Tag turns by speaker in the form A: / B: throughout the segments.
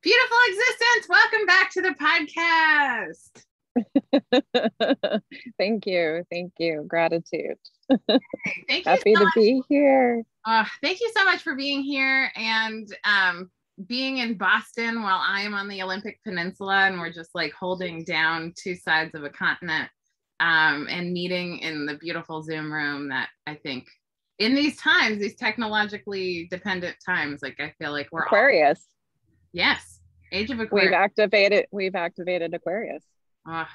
A: Beautiful existence. Welcome back to the podcast.
B: Thank you. Thank you. Gratitude.
A: Thank you
B: Happy
A: so
B: to
A: much.
B: be here.
A: Thank you so much for being here and being in Boston while I am on the Olympic Peninsula, and we're just like holding down two sides of a continent and meeting in the beautiful Zoom room that I think in these times, these technologically dependent times, like I feel like we're
B: Aquarius.
A: all, yes, age of Aquarius.
B: We've activated Aquarius.
A: Uh,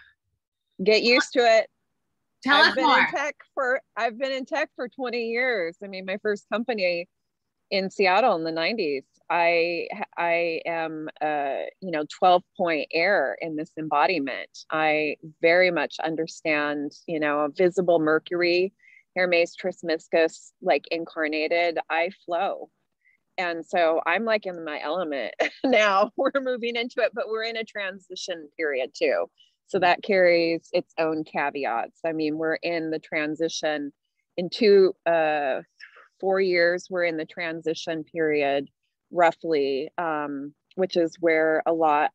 B: Get used to it.
A: Tell us more.
B: I've been in tech for 20 years. I mean, my first company in Seattle in the 90s. I am 12-point air in this embodiment. I very much understand, a visible Mercury, Hermes Trismegistus, like incarnated. I flow. And so I'm like in my element now. We're moving into it, but we're in a transition period too. So that carries its own caveats. I mean, we're in the transition in 4 years. We're in the transition period roughly, which is where a lot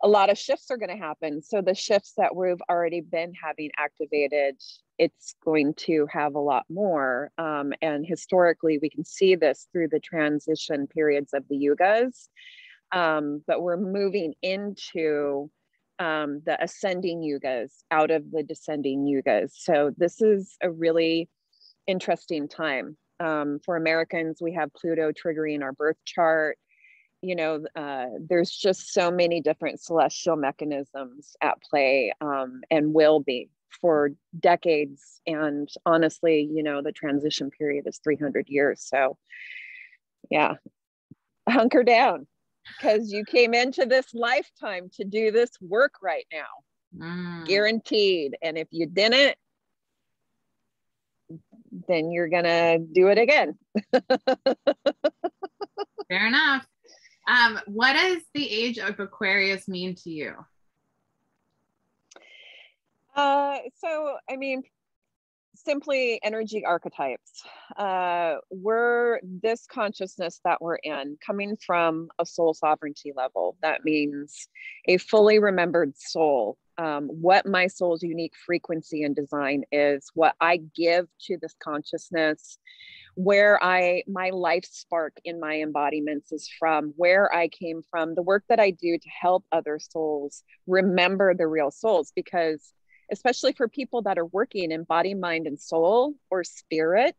B: of shifts are going to happen. So the shifts that we've already been having activated, it's going to have a lot more. And historically, we can see this through the transition periods of the yugas. But we're moving into the ascending yugas out of the descending yugas. So this is a really interesting time. For Americans, we have Pluto triggering our birth chart. There's just so many different celestial mechanisms at play, and will be for decades. And honestly, the transition period is 300 years. So yeah, hunker down, because you came into this lifetime to do this work right now. Guaranteed. And if you didn't, then you're gonna do it again.
A: Fair enough. What does the age of Aquarius mean to you?
B: So, I mean, simply energy archetypes. We're this consciousness that we're in, coming from a soul sovereignty level. That means a fully remembered soul. What my soul's unique frequency and design is, what I give to this consciousness, where my life spark in my embodiments is from, where I came from, the work that I do to help other souls remember the real souls. Because especially for people that are working in body, mind, and soul or spirit,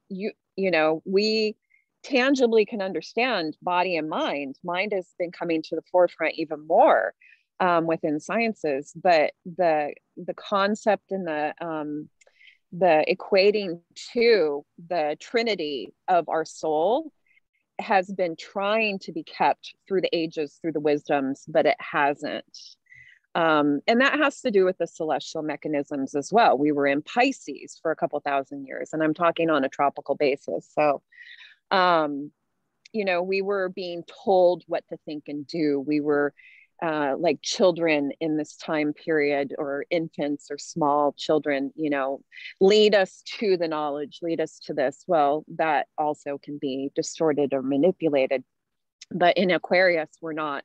B: we tangibly can understand body and mind. Mind has been coming to the forefront even more within sciences, but the concept and the equating to the trinity of our soul has been trying to be kept through the ages, through the wisdoms, but it hasn't. And that has to do with the celestial mechanisms as well. We were in Pisces for a couple thousand years, and I'm talking on a tropical basis. So, we were being told what to think and do. We were like children in this time period, or infants or small children, lead us to the knowledge, lead us to this. Well, that also can be distorted or manipulated. But in Aquarius, we're not.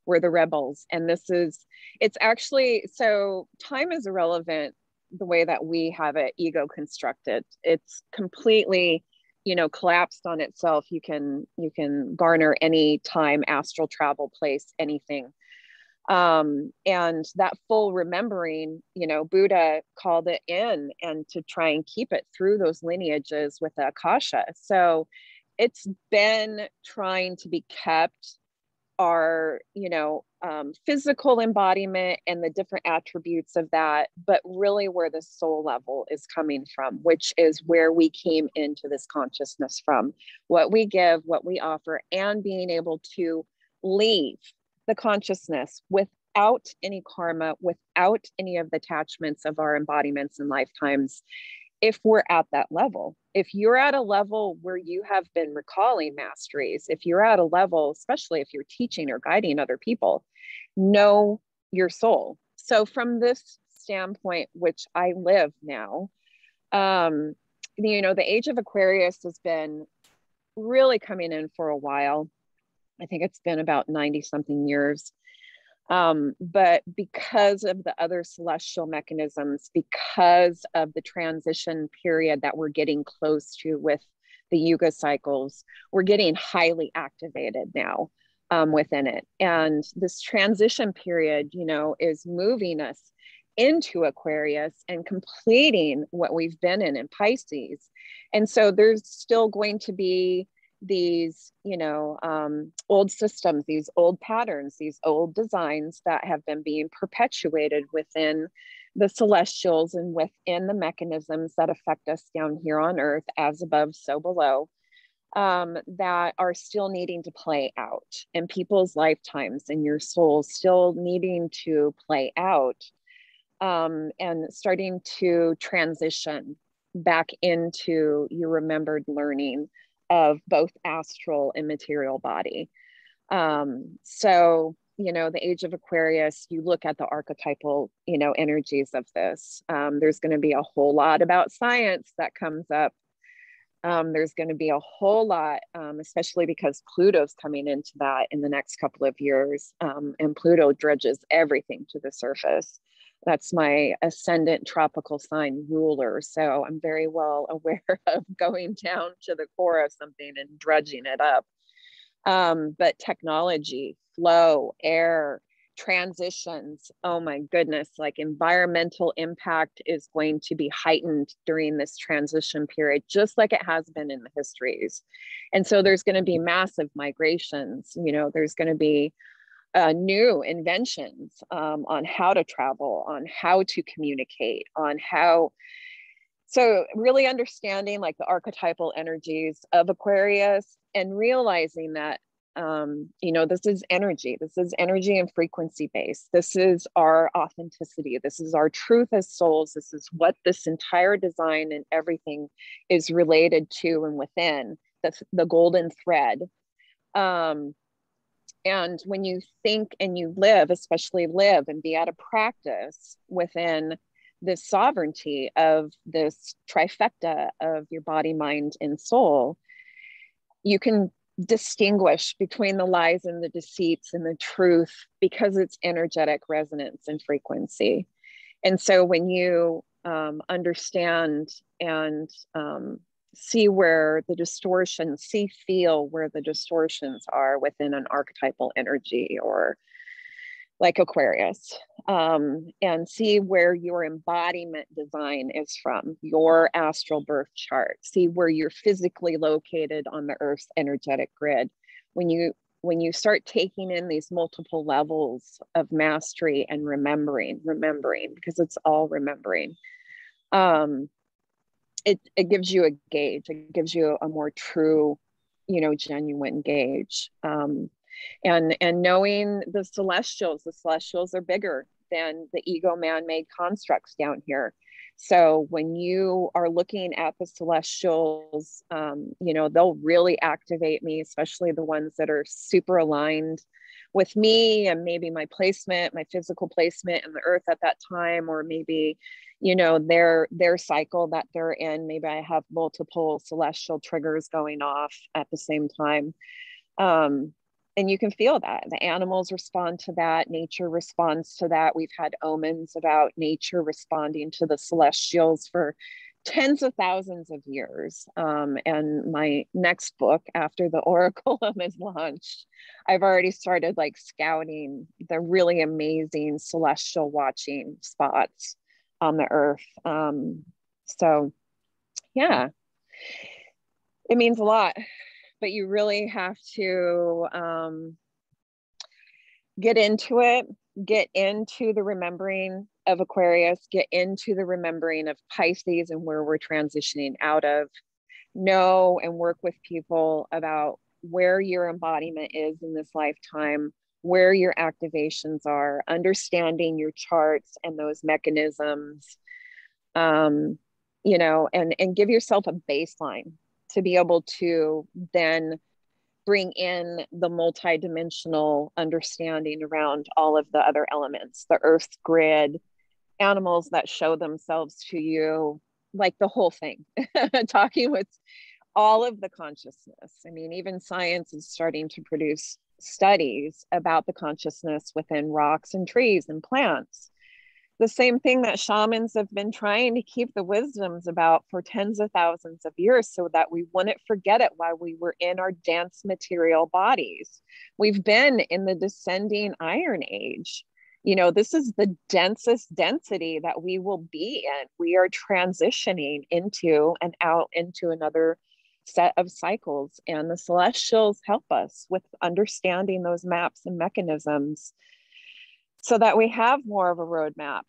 B: We're the rebels. And it's actually, so time is irrelevant the way that we have it ego constructed. It's completely, collapsed on itself. You can garner any time, astral travel, place, anything. And that full remembering, Buddha called it in, and to try and keep it through those lineages with the Akasha. So it's been trying to be kept, our physical embodiment and the different attributes of that, but really where the soul level is coming from, which is where we came into this consciousness from, what we give, what we offer, and being able to leave the consciousness without any karma, without any of the attachments of our embodiments and lifetimes. If we're at that level, if you're at a level where you have been recalling masteries, if you're at a level, especially if you're teaching or guiding other people, know your soul. So from this standpoint, which I live now, the age of Aquarius has been really coming in for a while. I think it's been about 90 something years. But because of the other celestial mechanisms, because of the transition period that we're getting close to with the Yuga cycles, we're getting highly activated now within it. And this transition period, you know, is moving us into Aquarius and completing what we've been in Pisces. And so there's still going to be these, you know, old systems, these old patterns, these old designs that have been being perpetuated within the celestials and within the mechanisms that affect us down here on Earth, as above, so below, that are still needing to play out in people's lifetimes, and your soul still needing to play out, and starting to transition back into your remembered learning of both astral and material body. So, you know, the age of Aquarius, you look at the archetypal, you know, energies of this. There's going to be a whole lot about science that comes up. There's going to be a whole lot, especially because Pluto's coming into that in the next couple of years. And Pluto dredges everything to the surface. That's my ascendant tropical sign ruler. So I'm very well aware of going down to the core of something and dredging it up. But technology, flow, air, transitions, oh my goodness, like environmental impact is going to be heightened during this transition period, just like it has been in the histories. And so there's going to be massive migrations, you know, there's going to be new inventions on how to travel, on how to communicate, on how. So really understanding like the archetypal energies of Aquarius and realizing that, you know, this is energy and frequency based. This is our authenticity. This is our truth as souls. This is what this entire design and everything is related to and within. That's the golden thread. And when you think and you live, especially live and be out of practice within this sovereignty of this trifecta of your body, mind, and soul, you can distinguish between the lies and the deceits and the truth because it's energetic resonance and frequency. And so when you understand and see where the distortions, feel where the distortions are within an archetypal energy or like Aquarius, and see where your embodiment design is from, your astral birth chart, see where you're physically located on the Earth's energetic grid. When you start taking in these multiple levels of mastery and remembering, because it's all remembering, it gives you a gauge. It gives you a more true, you know, genuine gauge. And knowing the celestials are bigger than the ego man-made constructs down here. So when you are looking at the celestials, you know, they'll really activate me, especially the ones that are super aligned with me and maybe my placement, my physical placement in the earth at that time, or maybe, you know, their cycle that they're in. Maybe I have multiple celestial triggers going off at the same time. And you can feel that the animals respond to that, nature responds to that. We've had omens about nature responding to the celestials for tens of thousands of years. And my next book after the Oracle is launched, I've already started like scouting the really amazing celestial watching spots on the earth. So yeah, it means a lot. But you really have to get into it, get into the remembering of Aquarius, get into the remembering of Pisces and where we're transitioning out of. Know and work with people about where your embodiment is in this lifetime, where your activations are, understanding your charts and those mechanisms, you know, and give yourself a baseline to be able to then bring in the multidimensional understanding around all of the other elements, the Earth's grid, animals that show themselves to you, like the whole thing, talking with all of the consciousness. I mean, even science is starting to produce studies about the consciousness within rocks and trees and plants. The same thing that shamans have been trying to keep the wisdoms about for tens of thousands of years, so that we wouldn't forget it while we were in our dense material bodies. We've been in the descending iron age. This is the densest density that we will be in. We are transitioning into and out into another set of cycles, and the celestials help us with understanding those maps and mechanisms, so that we have more of a roadmap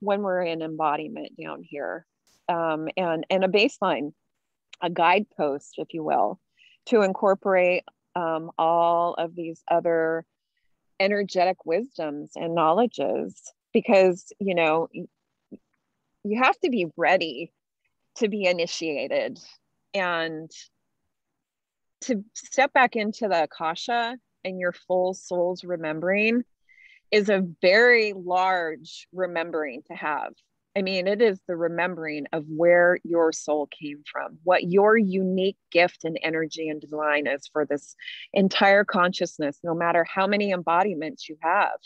B: when we're in embodiment down here, and a baseline, a guidepost, if you will, to incorporate all of these other energetic wisdoms and knowledges, because you have to be ready to be initiated and to step back into the Akasha, and your full soul's remembering is a very large remembering to have. I mean, it is the remembering of where your soul came from, what your unique gift and energy and design is for this entire consciousness, no matter how many embodiments you have.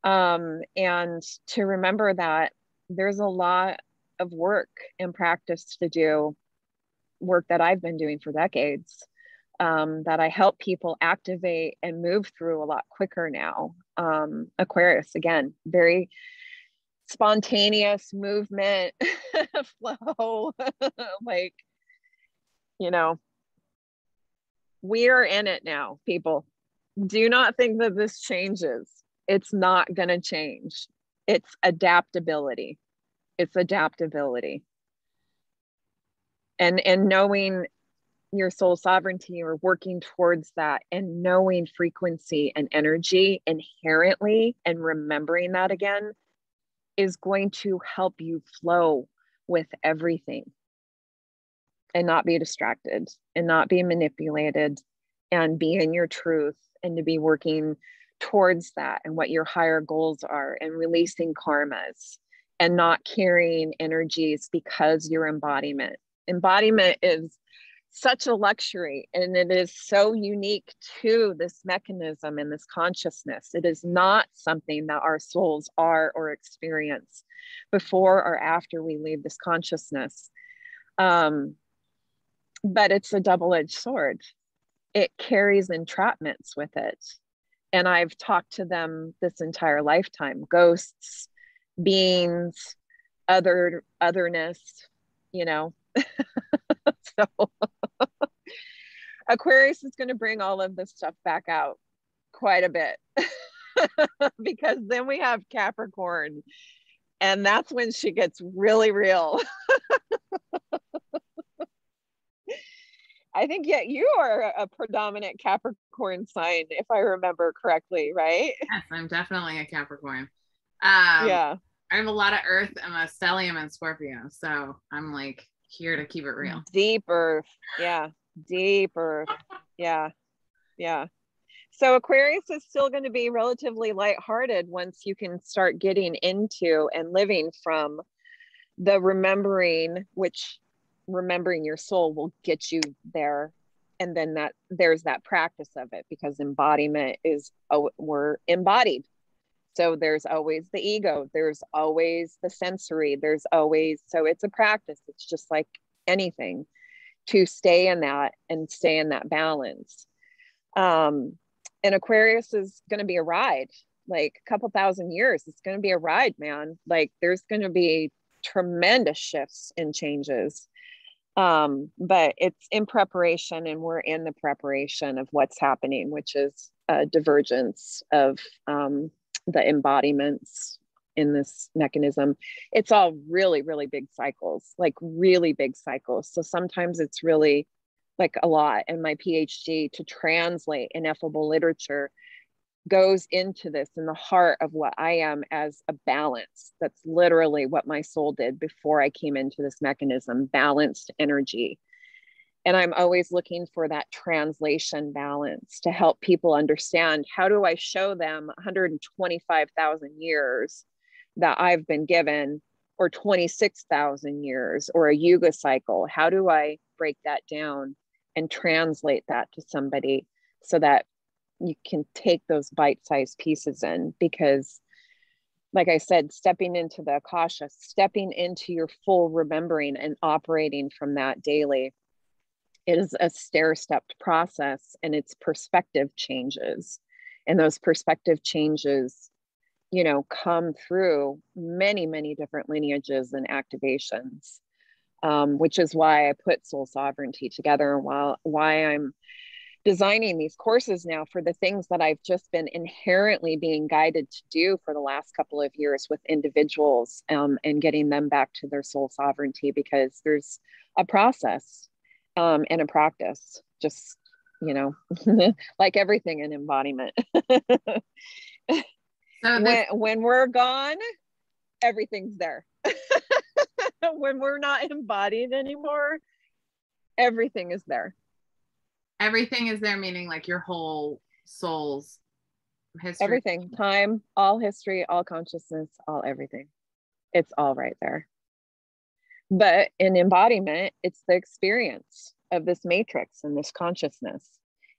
B: And to remember that there's a lot of work and practice to do, work that I've been doing for decades, that I help people activate and move through a lot quicker now. Aquarius, again, very spontaneous movement, flow, like, we are in it now, people. Do not think that this changes. It's not going to change. It's adaptability. It's adaptability. And knowing your soul sovereignty, or working towards that, and knowing frequency and energy inherently and remembering that again, is going to help you flow with everything and not be distracted and not be manipulated, and be in your truth, and to be working towards that and what your higher goals are, and releasing karmas and not carrying energies because your embodiment is such a luxury, and it is so unique to this mechanism and this consciousness. It is not something that our souls are or experience before or after we leave this consciousness. But it's a double-edged sword. It carries entrapments with it. And I've talked to them this entire lifetime: ghosts, beings, otherness, So Aquarius is going to bring all of this stuff back out quite a bit, because then we have Capricorn, and that's when she gets really real. I think you are a predominant Capricorn sign, if I remember correctly, right?
A: Yes, I'm definitely a Capricorn.
B: Yeah.
A: I have a lot of Earth and a stellium and Scorpio, so I'm like here to keep it real.
B: Deep Earth. Yeah. Deep Earth. Yeah. Yeah. So Aquarius is still going to be relatively lighthearted once you can start getting into and living from the remembering, which remembering your soul will get you there. And then there's that practice of it, because embodiment is, we're embodied. So there's always the ego, there's always the sensory, so it's a practice. It's just like anything, to stay in that and stay in that balance. And Aquarius is going to be a ride, like a couple thousand years. It's going to be a ride, man. Like there's going to be tremendous shifts and changes. But it's in preparation, and we're in the preparation of what's happening, which is a divergence of the embodiments in this mechanism. It's all really, really big cycles, like really big cycles. So sometimes it's really like a lot. And my PhD to translate ineffable literature goes into this in the heart of what I am as a balance. That's literally what my soul did before I came into this mechanism, balanced energy. And I'm always looking for that translation balance to help people understand, how do I show them 125,000 years that I've been given, or 26,000 years, or a Yuga cycle? How do I break that down and translate that to somebody so that you can take those bite-sized pieces in, because like I said, stepping into the Akasha, stepping into your full remembering and operating from that daily, it is a stair-stepped process, and it's perspective changes. And those perspective changes, you know, come through many, many different lineages and activations, which is why I put soul sovereignty together, and why I'm designing these courses now for the things that I've just been inherently being guided to do for the last couple of years with individuals, and getting them back to their soul sovereignty, because there's a process and a practice, just, you know, like everything in embodiment. So when we're gone, everything's there. When we're not embodied anymore, everything is there.
A: Everything is there, meaning like your whole soul's history.
B: Everything, time, all history, all consciousness, all everything. It's all right there. But in embodiment, it's the experience of this matrix and this consciousness.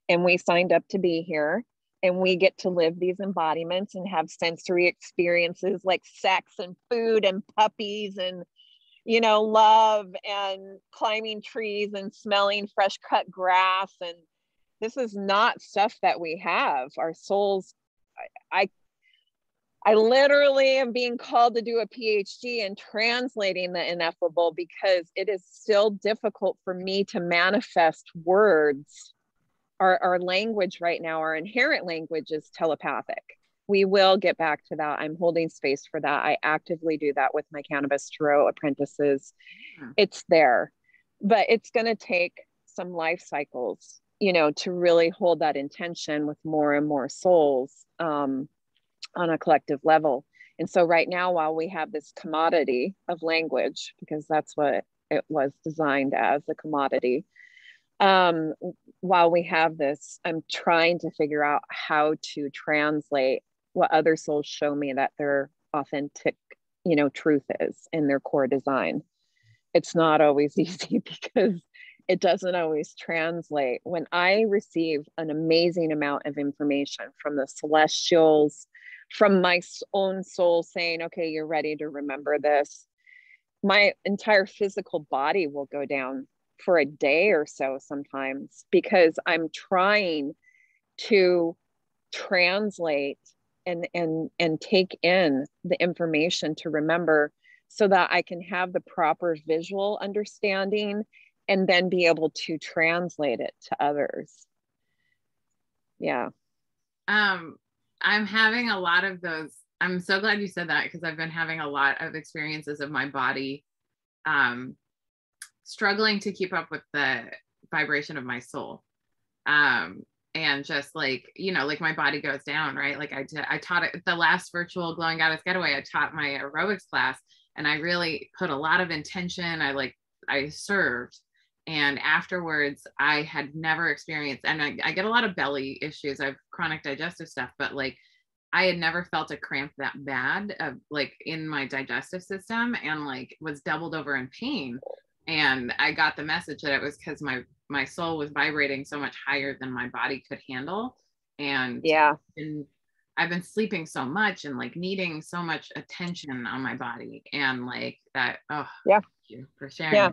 B: And we signed up to be here, and we get to live these embodiments and have sensory experiences like sex and food and puppies and, you know, love and climbing trees and smelling fresh cut grass. And this is not stuff that we have. Our souls, I literally am being called to do a PhD in translating the ineffable, because it is still difficult for me to manifest words. Our language right now, our inherent language is telepathic. We will get back to that. I'm holding space for that. I actively do that with my cannabis tarot apprentices. It's there, but it's going to take some life cycles, you know, to really hold that intention with more and more souls on a collective level. And so right now, while we have this commodity of language, because that's what it was designed as, a commodity, while we have this, I'm trying to figure out how to translate what other souls show me that their authentic, you know, truth is in their core design. It's not always easy, because it doesn't always translate. When I receive an amazing amount of information from the celestials, from my own soul saying, okay, you're ready to remember this, my entire physical body will go down for a day or so sometimes, because I'm trying to translate and take in the information to remember, so that I can have the proper visual understanding and then be able to translate it to others. Yeah.
A: I'm having a lot of those. I'm so glad you said that, because I've been having a lot of experiences of my body struggling to keep up with the vibration of my soul. And just like, you know, like my body goes down, right? Like I taught it the last virtual Glowing Goddess Getaway. I taught my aerobics class, and I really put a lot of intention. I served. And afterwards, I had never experienced, and I get a lot of belly issues. I have chronic digestive stuff, but like I had never felt a cramp that bad, like in my digestive system, and like was doubled over in pain. And I got the message that it was because my soul was vibrating so much higher than my body could handle. And
B: yeah,
A: I've been sleeping so much and like needing so much attention on my body, and like that. Oh,
B: yeah.
A: Thank you for sharing.
B: Yeah.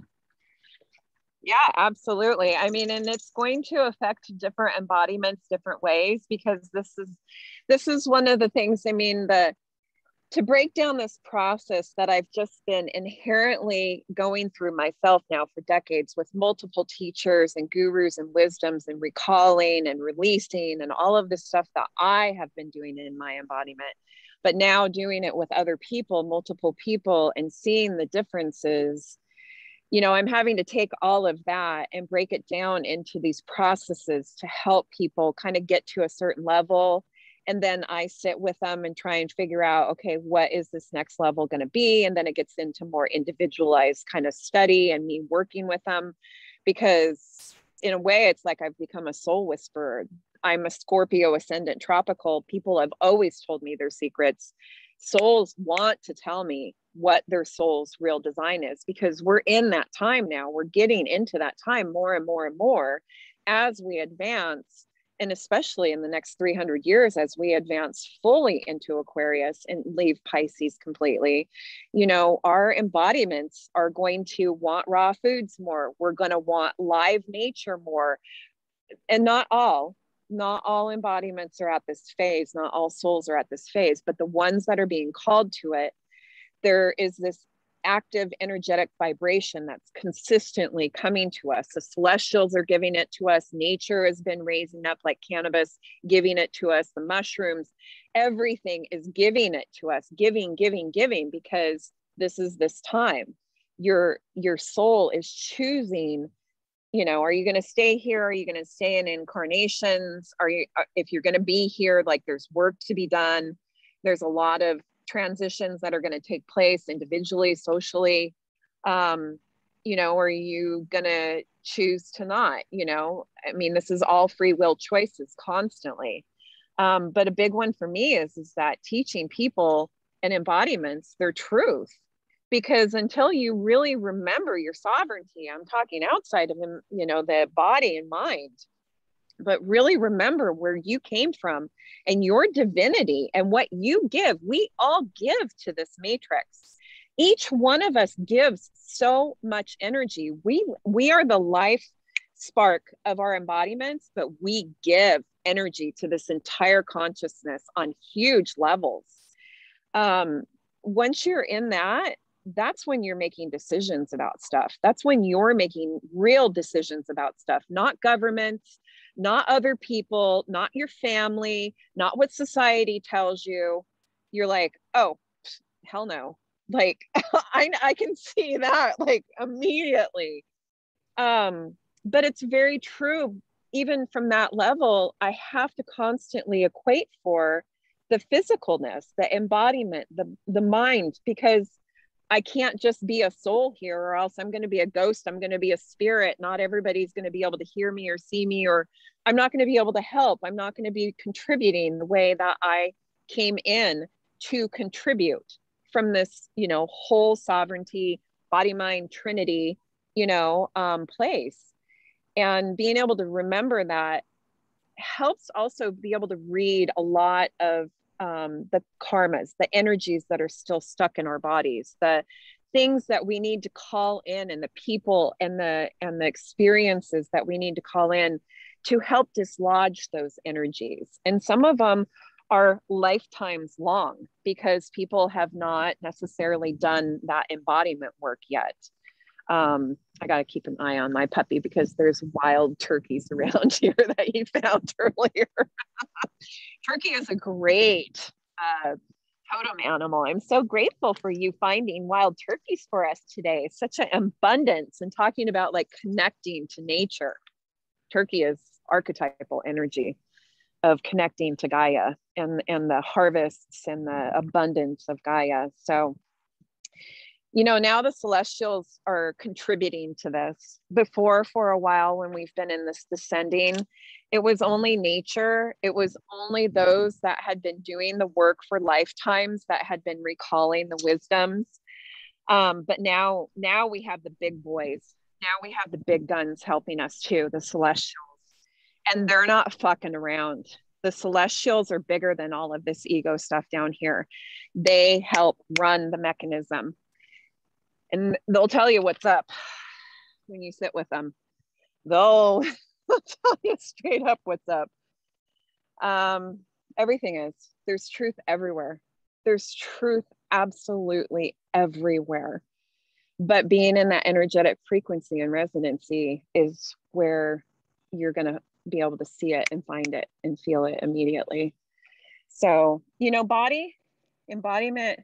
B: Yeah, absolutely. I mean, and it's going to affect different embodiments different ways, because this is one of the things, I mean, to break down this process that I've just been inherently going through myself now for decades, with multiple teachers and gurus and wisdoms and recalling and releasing and all of this stuff that I have been doing in my embodiment, but now doing it with other people, multiple people, and seeing the differences. You know, I'm having to take all of that and break it down into these processes to help people kind of get to a certain level. And then I sit with them and try and figure out, okay, what is this next level going to be? And then it gets into more individualized kind of study and me working with them, because in a way, it's like I've become a soul whisperer. I'm a Scorpio ascendant tropical. People have always told me their secrets. Souls want to tell me what their soul's real design is, because we're in that time now. We're getting into that time more and more and more as we advance. and especially in the next 300 years, as we advance fully into Aquarius and leave Pisces completely, you know, our embodiments are going to want raw foods more. We're going to want live nature more. And not all embodiments are at this phase. Not all souls are at this phase, but the ones that are being called to it, there is this active energetic vibration that's consistently coming to us. The celestials are giving it to us. Nature has been raising up like cannabis, giving it to us. The mushrooms, everything is giving it to us, giving, because this is this time. Your soul is choosing, you know, are you going to stay here? Are you going to stay in incarnations? If you're going to be here, like there's work to be done. There's a lot of transitions that are going to take place individually, socially. You know, are you going to choose to not? You know, I mean, this is all free will choices constantly. But a big one for me is that teaching people and embodiments their truth, because until you really remember your sovereignty, I'm talking outside of, you know, the body and mind, but really remember where you came from and your divinity and what you give. We all give to this matrix. Each one of us gives so much energy. We are the life spark of our embodiments, but we give energy to this entire consciousness on huge levels. Once you're in that, that's when you're making decisions about stuff. That's when you're making real decisions about stuff, not governments, not other people, not your family, not what society tells you. You're like, oh, hell no. Like, I can see that like immediately. But it's very true. Even from that level, I have to constantly equate for the physicalness, the embodiment, the mind, because I can't just be a soul here, or else I'm going to be a ghost. I'm going to be a spirit. Not everybody's going to be able to hear me or see me, or I'm not going to be able to help. I'm not going to be contributing the way that I came in to contribute from this, you know, whole sovereignty, body, mind, Trinity, you know, place. And being able to remember that helps also be able to read a lot of the karmas, the energies that are still stuck in our bodies, the things that we need to call in, and the people and the experiences that we need to call in to help dislodge those energies. And some of them are lifetimes long because people have not necessarily done that embodiment work yet. I got to keep an eye on my puppy because there's wild turkeys around here that he found earlier. Turkey is a great totem animal. I'm so grateful for you finding wild turkeys for us today. Such an abundance, and talking about like connecting to nature. Turkey is archetypal energy of connecting to Gaia and the harvests and the abundance of Gaia. So, you know, now the celestials are contributing to this. Before, for a while, when we've been in this descending, it was only nature. It was only those that had been doing the work for lifetimes that had been recalling the wisdoms. But now we have the big boys. Now we have the big guns helping us too, the celestials. And they're not fucking around. The celestials are bigger than all of this ego stuff down here. They help run the mechanism. And they'll tell you what's up when you sit with them. They'll tell you straight up what's up. Everything is. There's truth everywhere. There's truth absolutely everywhere. But being in that energetic frequency and resonancy is where you're going to be able to see it and find it and feel it immediately. So, you know, body, embodiment,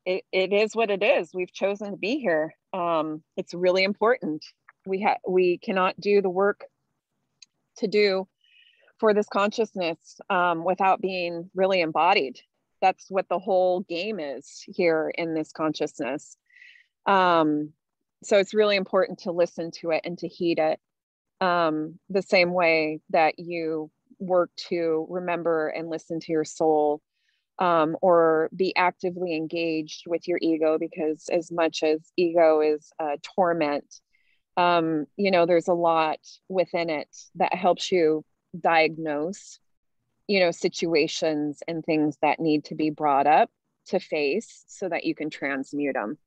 B: it is what it is. We've chosen to be here. It's really important. We cannot do the work to do for this consciousness without being really embodied. That's what the whole game is here in this consciousness. So it's really important to listen to it and to heed it, the same way that you work to remember and listen to your soul, or be actively engaged with your ego, because as much as ego is torment, you know, there's a lot within it that helps you diagnose, situations and things that need to be brought up to face so that you can transmute them.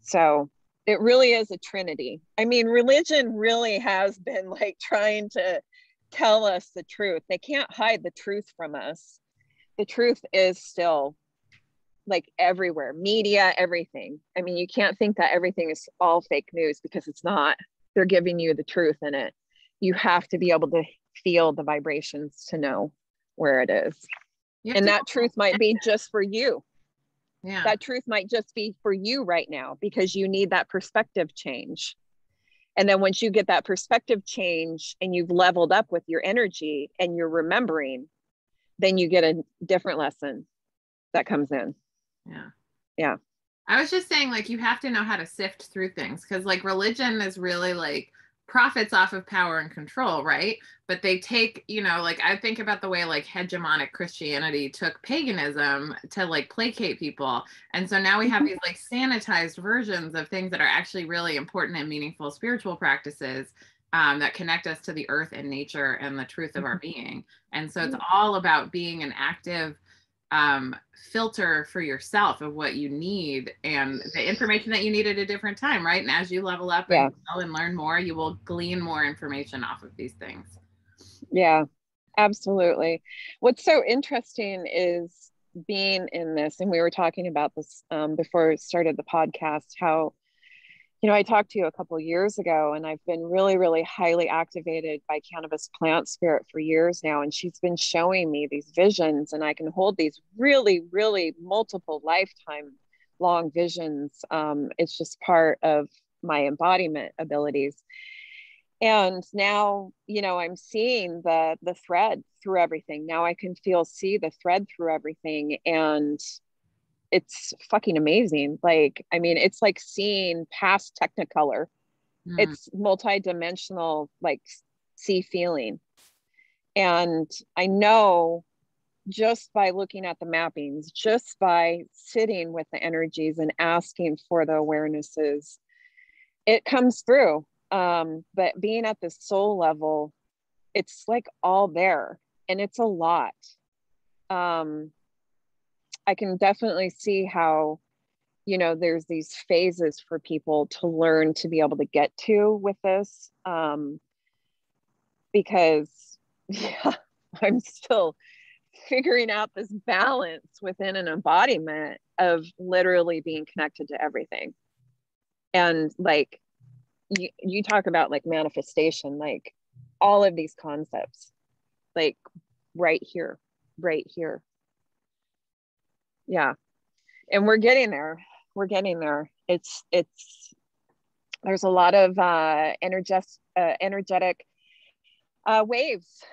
B: So it really is a trinity. I mean, religion really has been like trying to tell us the truth. They can't hide the truth from us. The truth is still like everywhere, media, everything. I mean, you can't think that everything is all fake news, because it's not. They're giving you the truth in it. You have to be able to feel the vibrations to know where it is. And that truth might be just for you.
A: Yeah.
B: That truth might just be for you right now, because you need that perspective change. And then once you get that perspective change and you've leveled up with your energy and you're remembering, then you get a different lesson that comes in.
A: Yeah.
B: Yeah.
A: I was just saying, like, you have to know how to sift through things, because like religion is really like profits off of power and control, right? But they take, like I think about the way like hegemonic Christianity took paganism to like placate people. And so now we have these like sanitized versions of things that are actually really important and meaningful spiritual practices that connect us to the earth and nature and the truth of our being. And so it's all about being an active filter for yourself of what you need and the information that you need at a different time, right? And as you level up and grow and learn more, you will glean more information off of these things.
B: Yeah, absolutely. What's so interesting is being in this, and we were talking about this before we started the podcast, how I talked to you a couple of years ago, and I've been really, really highly activated by cannabis plant spirit for years now. And she's been showing me these visions, and I can hold these really, really multiple lifetime long visions. It's just part of my embodiment abilities. And now, I'm seeing the thread through everything. Now I can see the thread through everything. And it's fucking amazing. Like, I mean, it's like seeing past Technicolor. It's multi-dimensional, like see feeling. And I know just by looking at the mappings, just by sitting with the energies and asking for the awarenesses, it comes through. But being at the soul level, it's like all there, and it's a lot. I can definitely see how, there's these phases for people to learn to be able to get to with this. Because I'm still figuring out this balance within an embodiment of literally being connected to everything. And like, you talk about like manifestation, like all of these concepts, like right here. Yeah. And we're getting there. It's there's a lot of energetic waves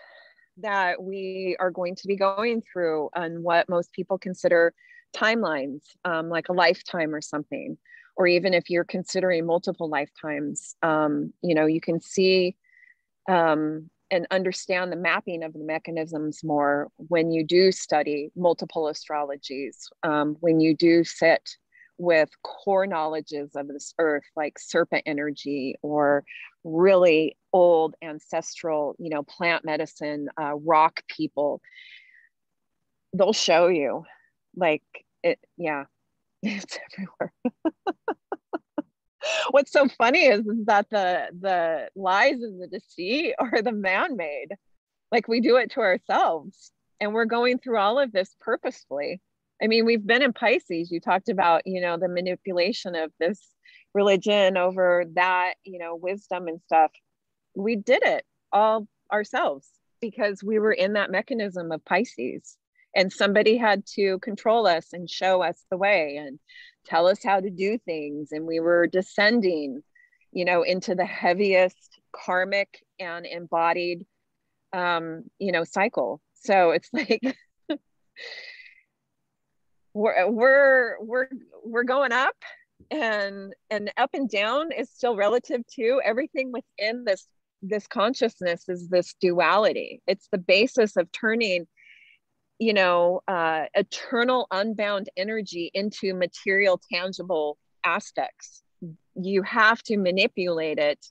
B: that we are going to be going through on what most people consider timelines, like a lifetime or something. Or even if you're considering multiple lifetimes, you can see and understand the mapping of the mechanisms more when you do study multiple astrologies, when you do sit with core knowledges of this earth, like serpent energy or really old ancestral, plant medicine, rock people. They'll show you like it. Yeah, it's everywhere. What's so funny is that the lies and the deceit are the man-made. Like we do it to ourselves, and we're going through all of this purposefully. I mean, we've been in Pisces. You talked about, the manipulation of this religion over that, wisdom and stuff. We did it all ourselves because we were in that mechanism of Pisces, and somebody had to control us and show us the way and tell us how to do things. And we were descending, into the heaviest karmic and embodied, cycle. So it's like, we're going up, and up and down is still relative to everything within this consciousness is this duality. It's the basis of turning eternal unbound energy into material tangible aspects. You have to manipulate it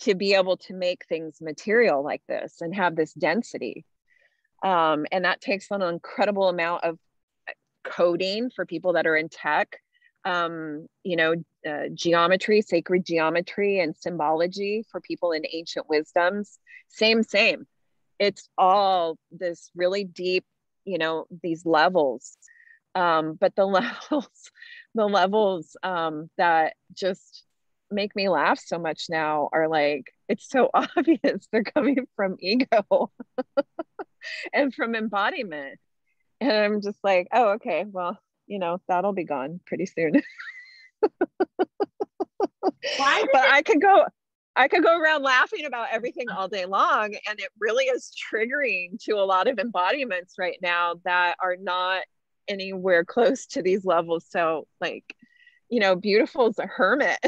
B: to be able to make things material like this and have this density. And that takes an incredible amount of coding for people that are in tech, geometry, sacred geometry, and symbology for people in ancient wisdoms. Same. It's all this really deep, these levels. But the levels that just make me laugh so much now are like, it's so obvious they're coming from ego and from embodiment. And I'm just like, oh, okay, well, that'll be gone pretty soon.
A: Why?
B: But I could go around laughing about everything all day long. And it really is triggering to a lot of embodiments right now that are not anywhere close to these levels. So like, beautiful as a hermit.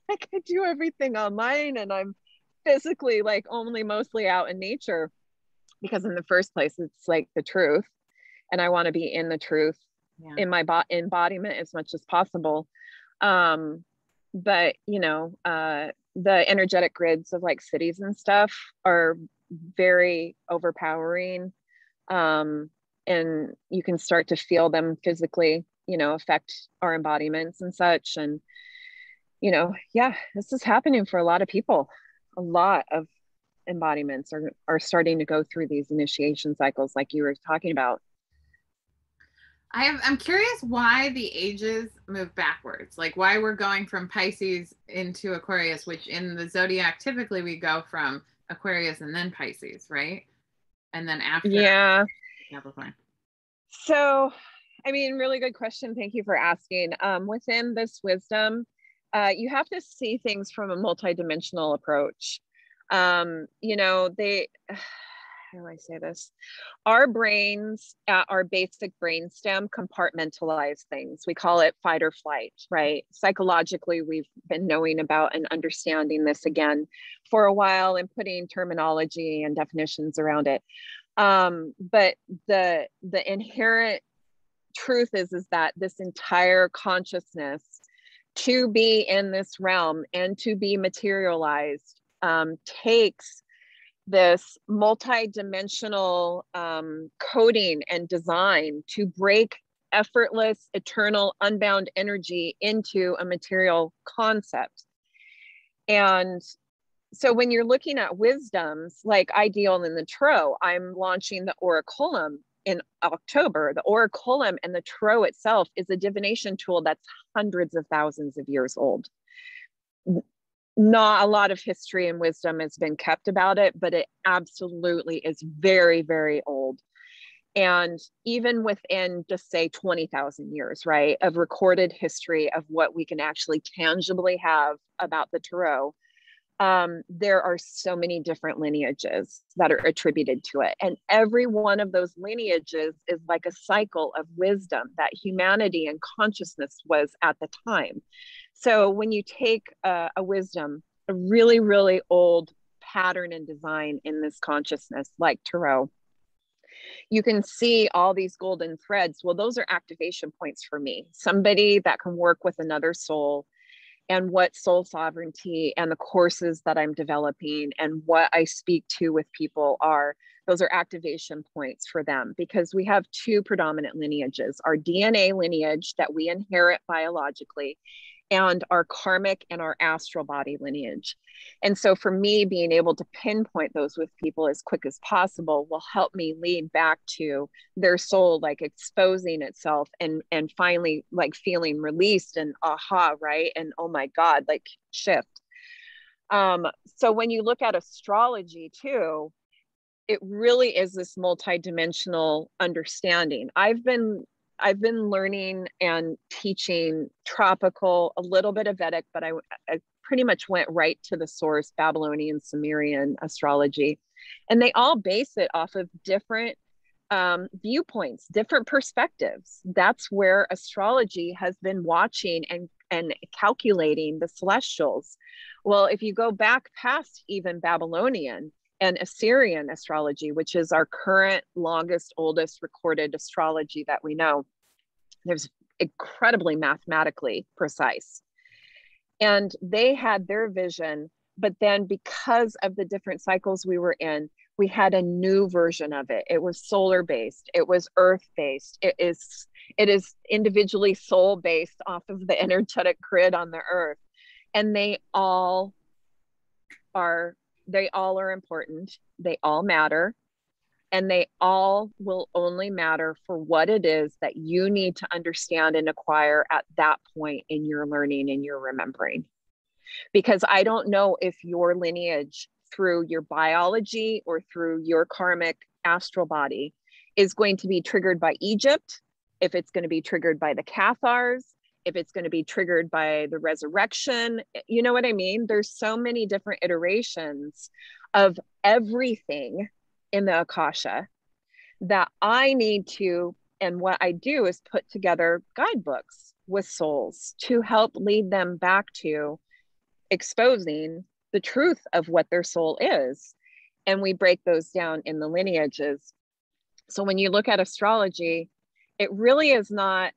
B: Like I do everything online and I'm physically like only mostly out in nature, because in the first place, it's like the truth. And I want to be in the truth in my embodiment as much as possible. But the energetic grids of like cities and stuff are very overpowering. And you can start to feel them physically, affect our embodiments and such. And, this is happening for a lot of people. A lot of embodiments are starting to go through these initiation cycles like you were talking about.
A: I'm curious why the ages move backwards, like why we're going from Pisces into Aquarius, which in the zodiac, typically we go from Aquarius and then Pisces, right? And then after Capricorn.
B: So, I mean, really good question. Thank you for asking. Within this wisdom, you have to see things from a multidimensional approach. How do I say this? Our brains at our basic brainstem compartmentalize things. We call it fight or flight, right? Psychologically, we've been knowing about and understanding this again for a while and putting terminology and definitions around it. But the inherent truth is that this entire consciousness, to be in this realm and to be materialized, takes this multi-dimensional coding and design to break effortless, eternal, unbound energy into a material concept. And so when you're looking at wisdoms, like Ideal in the Tarot, I'm launching the Oraculum in October. The Oraculum and the Tarot itself is a divination tool that's hundreds of thousands of years old. Not a lot of history and wisdom has been kept about it, but it absolutely is very, very old. And even within just say 20,000 years, right, of recorded history of what we can actually tangibly have about the Tarot, there are so many different lineages that are attributed to it. And every one of those lineages is like a cycle of wisdom that humanity and consciousness was at the time. So when you take a wisdom, a really, really old pattern and design in this consciousness, like Tarot, you can see all these golden threads. Well, those are activation points for me. Somebody that can work with another soul, and what soul sovereignty and the courses that I'm developing and what I speak to with people are, those are activation points for them, because we have two predominant lineages: our DNA lineage that we inherit biologically, and our karmic and our astral body lineage. And so for me, being able to pinpoint those with people as quick as possible will help me lead back to their soul, like exposing itself and finally like feeling released and aha, right? And oh my God, like shift. So when you look at astrology too, it really is this multidimensional understanding. I've been learning and teaching tropical, a little bit of Vedic, but I pretty much went right to the source, Babylonian, Sumerian astrology. And they all base it off of different viewpoints, different perspectives. That's where astrology has been watching and calculating the celestials. Well, if you go back past even Babylonian and Assyrian astrology, which is our current longest, oldest recorded astrology that we know, there's incredibly mathematically precise. And they had their vision but then because of the different cycles we were in, we had a new version of it. It was solar based. It was earth based. It is individually soul based off of the energetic grid on the earth. And they all are important. They all matter. And they all will only matter for what it is that you need to understand and acquire at that point in your learning and your remembering. Because I don't know if your lineage through your biology or through your karmic astral body is going to be triggered by Egypt, if it's going to be triggered by the Cathars, if it's going to be triggered by the resurrection. You know what I mean? There's so many different iterations of everything in the Akasha that I need to, and what I do is put together guidebooks with souls to help lead them back to exposing the truth of what their soul is. And we break those down in the lineages. So when you look at astrology, it really is not,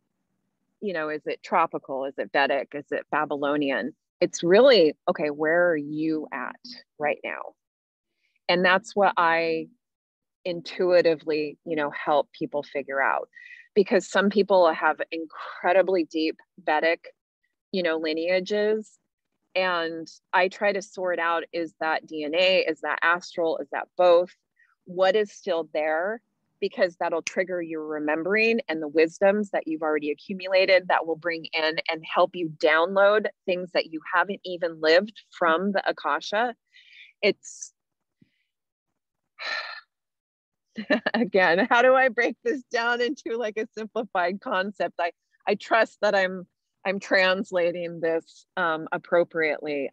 B: is it tropical? Is it Vedic? Is it Babylonian? It's really, okay, where are you at right now? And that's what I intuitively, help people figure out, because some people have incredibly deep Vedic, lineages. And I try to sort out, is that DNA? Is that astral? Is that both? What is still there? Because that'll trigger your remembering and the wisdoms that you've already accumulated that will bring in and help you download things that you haven't even lived from the Akasha. It's, again, how do I break this down into like a simplified concept? I trust that I'm translating this appropriately.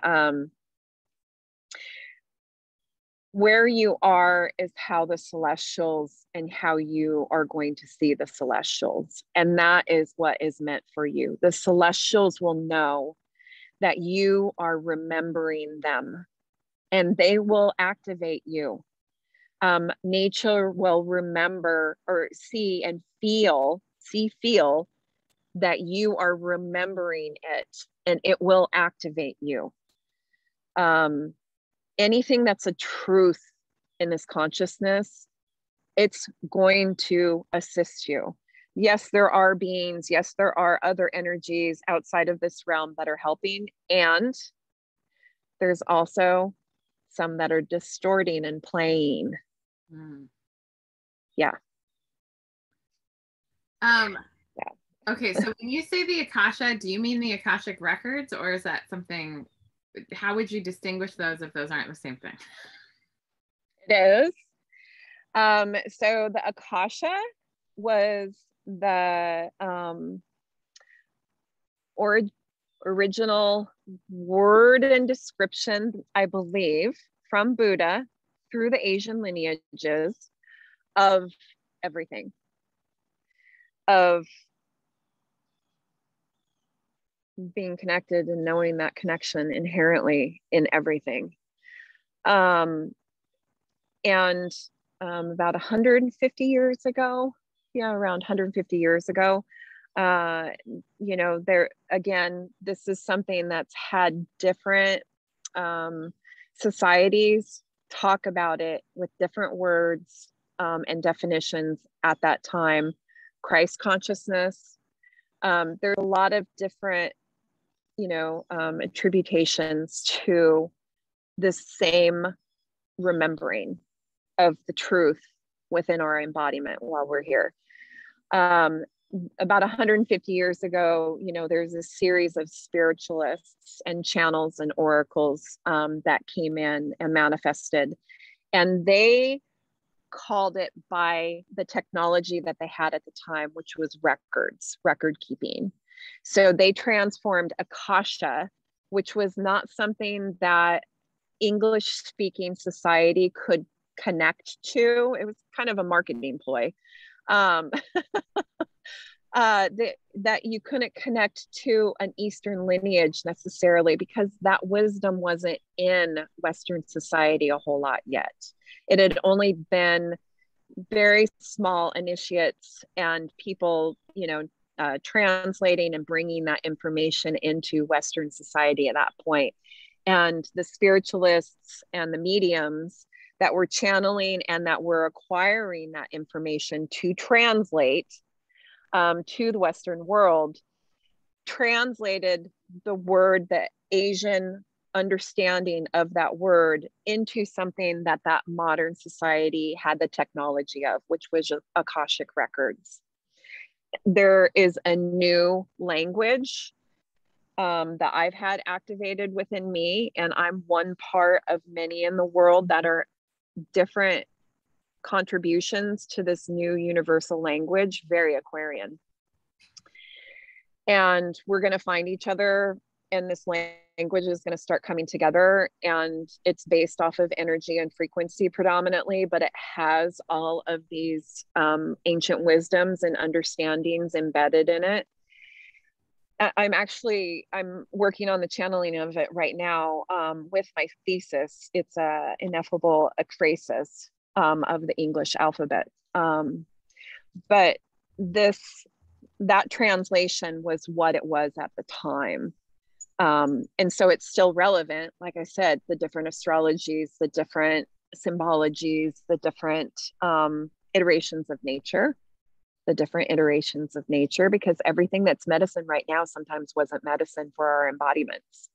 B: Where you are is how the celestials and how you are going to see the celestials. And that is what is meant for you. The celestials will know that you are remembering them, and they will activate you. Nature will remember or see and feel that you are remembering it, and it will activate you. Anything that's a truth in this consciousness, it's going to assist you. Yes, there are beings. Yes, there are other energies outside of this realm that are helping. And there's also some that are distorting and playing. Yeah.
A: Okay, so when you say the Akasha, do you mean the Akashic Records, or is that something, how would you distinguish those if those aren't the same thing?
B: It is. So the Akasha was the original word and description, I believe, from Buddha through the Asian lineages of everything, of being connected and knowing that connection inherently in everything. And about 150 years ago, around 150 years ago, there again, this is something that's had different societies talk about it with different words and definitions at that time. Christ consciousness. There's a lot of different attributations to the same remembering of the truth within our embodiment while we're here. About 150 years ago, there's a series of spiritualists and channels and oracles that came in and manifested, and they called it by the technology that they had at the time, which was record keeping. So they transformed Akasha, which was not something that English speaking society could connect to. It was kind of a marketing ploy. That you couldn't connect to an Eastern lineage necessarily, because that wisdom wasn't in Western society a whole lot yet. It had only been very small initiates and people, translating and bringing that information into Western society at that point. And the spiritualists and the mediums that were channeling and that were acquiring that information to translate to the Western world, translated the word, the Asian understanding of that word, into something that modern society had the technology of, which was Akashic Records. There is a new language that I've had activated within me, and I'm one part of many in the world that are different contributions to this new universal language, very Aquarian. And we're going to find each other, and this language is going to start coming together, and it's based off of energy and frequency predominantly, but it has all of these ancient wisdoms and understandings embedded in it. I'm working on the channeling of it right now with my thesis. It's a ineffable ekphrasis of the English alphabet. But that translation was what it was at the time. And so it's still relevant. Like I said, the different astrologies, the different symbologies, the different iterations of nature, because everything that's medicine right now sometimes wasn't medicine for our embodiments.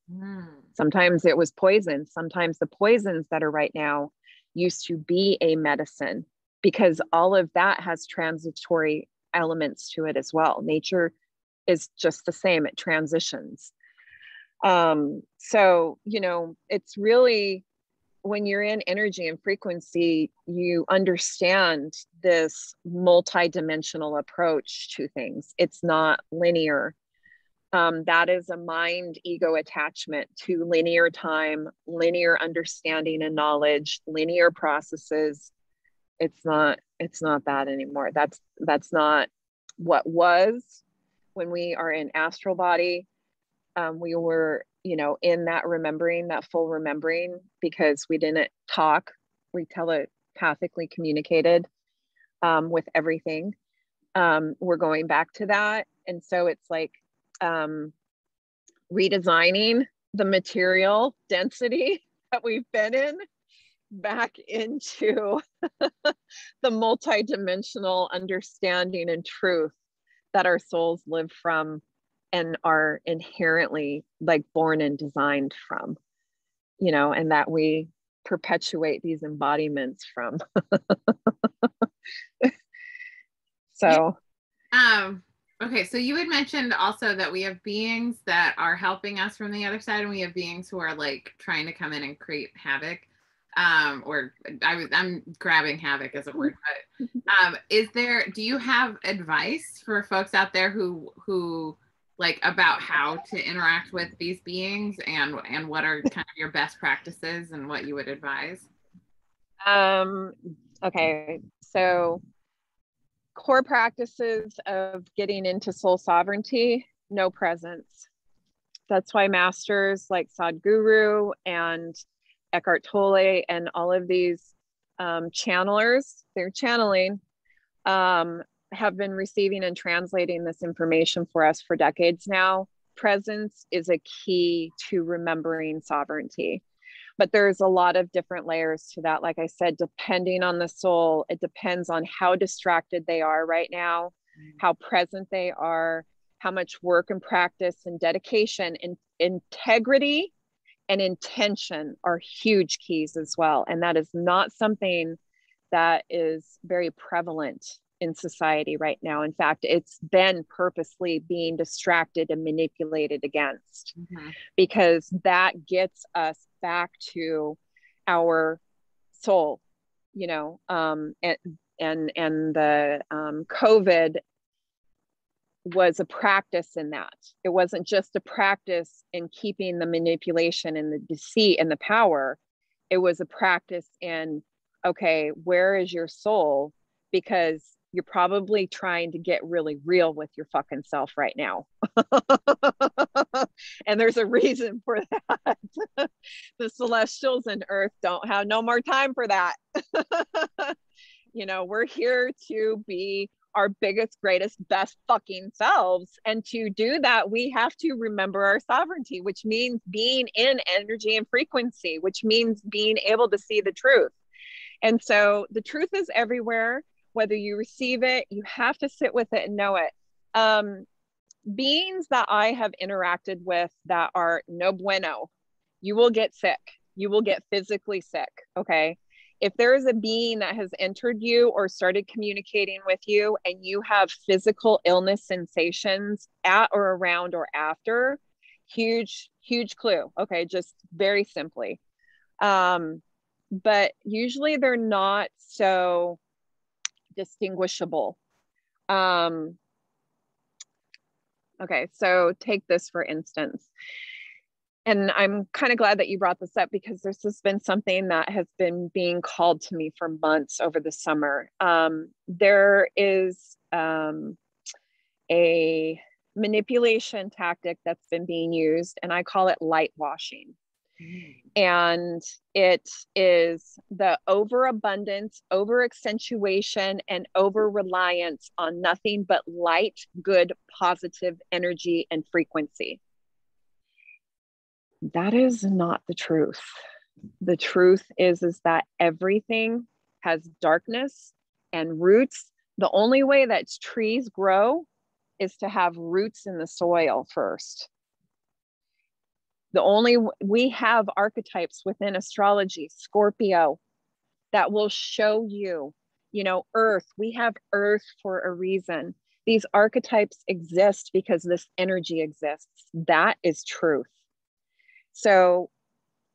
B: Sometimes it was poison. Sometimes the poisons that are right now used to be a medicine, because all of that has transitory elements to it as well. Nature is just the same, it transitions. So, it's really, when you're in energy and frequency, you understand this multi-dimensional approach to things. It's not linear. That is a mind ego attachment to linear time, linear understanding and knowledge, linear processes. It's not that anymore. That's not what was when we are in astral body. We were, in that remembering, that full remembering, because we didn't talk, we telepathically communicated with everything. We're going back to that. And so it's like redesigning the material density that we've been in back into the multidimensional understanding and truth that our souls live from and are inherently like born and designed from, and that we perpetuate these embodiments from. So
A: okay, so you had mentioned also that we have beings that are helping us from the other side, and we have beings who are like trying to come in and create havoc. I'm grabbing havoc as a word, but do you have advice for folks out there who like about how to interact with these beings, and what are kind of your best practices and what you would advise?
B: Okay, so core practices of getting into soul sovereignty: no presence. That's why masters like Sadhguru and Eckhart Tolle and all of these channelers, they're channeling, have been receiving and translating this information for us for decades now. Presence is a key to remembering sovereignty. But there's a lot of different layers to that. Like I said, depending on the soul, it depends on how distracted they are right now, how present they are, how much work and practice and dedication and integrity and intention are huge keys as well. And that is not something that is very prevalent in society right now. In fact, it's been purposely being distracted and manipulated against, because that gets us back to our soul, and the COVID was a practice in that. It wasn't just a practice in keeping the manipulation and the deceit and the power. It was a practice in, okay, where is your soul? Because you're probably trying to get really real with your fucking self right now. And there's a reason for that. The celestials and earth don't have no more time for that. We're here to be our biggest, greatest, best fucking selves. And to do that, we have to remember our sovereignty, which means being in energy and frequency, which means being able to see the truth. And so the truth is everywhere. Whether you receive it, you have to sit with it and know it. Beings that I have interacted with that are no bueno, you will get sick. You will get physically sick. Okay. If there is a being that has entered you or started communicating with you and you have physical illness sensations at or around or after, huge, huge clue. Okay. Just very simply. But usually they're not so distinguishable. Okay. So take this for instance. And I'm kind of glad that you brought this up because this has been something that has been being called to me for months over the summer. There is a manipulation tactic that's been being used, and I call it light washing. And it is the overabundance, over accentuation, and over reliance on nothing but light, good, positive energy and frequency. That is not the truth. The truth is that everything has darkness and roots. The only way that trees grow is to have roots in the soil first. We have archetypes within astrology, Scorpio, that will show you, Earth. We have Earth for a reason. These archetypes exist because this energy exists. That is truth. So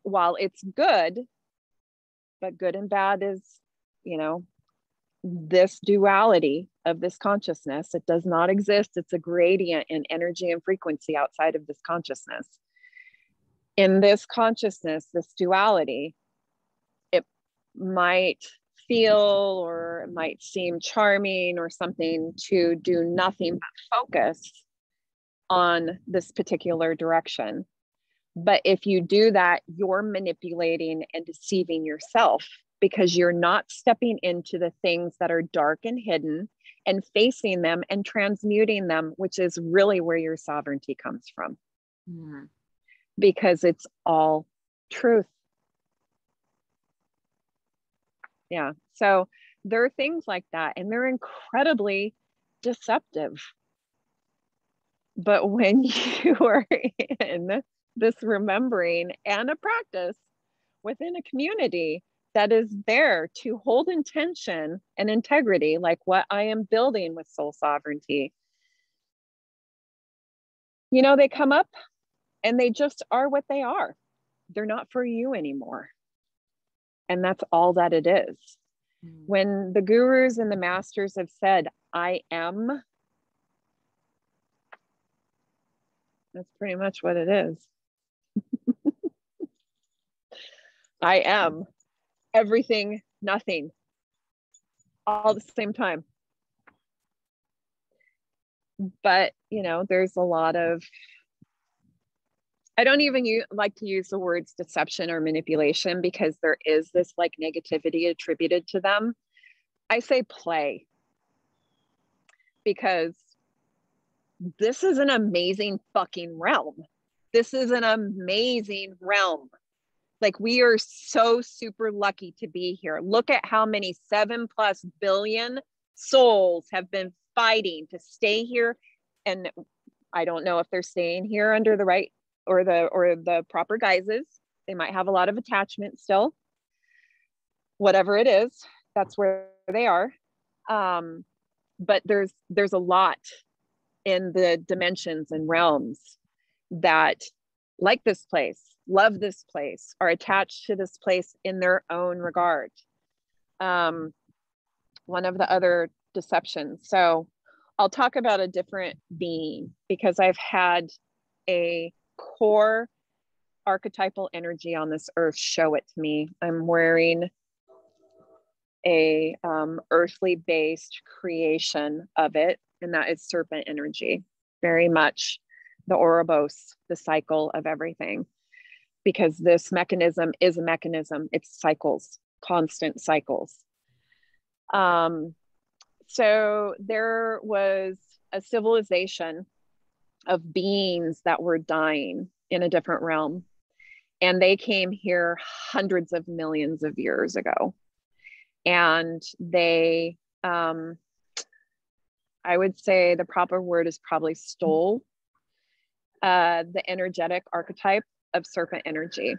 B: while it's good, but good and bad is, this duality of this consciousness, it does not exist. It's a gradient in energy and frequency outside of this consciousness. In this consciousness, this duality, it might feel or it might seem charming or something to do nothing but focus on this particular direction. But if you do that, you're manipulating and deceiving yourself because you're not stepping into the things that are dark and hidden and facing them and transmuting them, which is really where your sovereignty comes from. Mm-hmm. Because it's all truth. Yeah. So there are things like that, and they're incredibly deceptive. But when you are in this remembering and a practice within a community that is there to hold intention and integrity, like what I am building with soul sovereignty, they come up and they just are what they are. They're not for you anymore. And that's all that it is. When the gurus and the masters have said, I am, that's pretty much what it is. I am everything, nothing, all at the same time. But, there's a lot of, I don't even like to use the words deception or manipulation because there is this negativity attributed to them. I say play because this is an amazing fucking realm. This is an amazing realm. We are so super lucky to be here. Look at how many 7+ billion souls have been fighting to stay here. And I don't know if they're staying here under the right or the proper guises. They might have a lot of attachment still. Whatever it is, that's where they are. But there's a lot in the dimensions and realms that like this place, love this place, are attached to this place in their own regard. One of the other deceptions. So I'll talk about a different being because I've had a core archetypal energy on this earth show it to me. I'm wearing a earthly based creation of it, and that is serpent energy, very much the Ouroboros, the cycle of everything, because this mechanism is a mechanism. It's cycles, constant cycles. So there was a civilization of beings that were dying in a different realm. And they came here hundreds of millions of years ago. And they, I would say the proper word is probably stole the energetic archetype of serpent energy.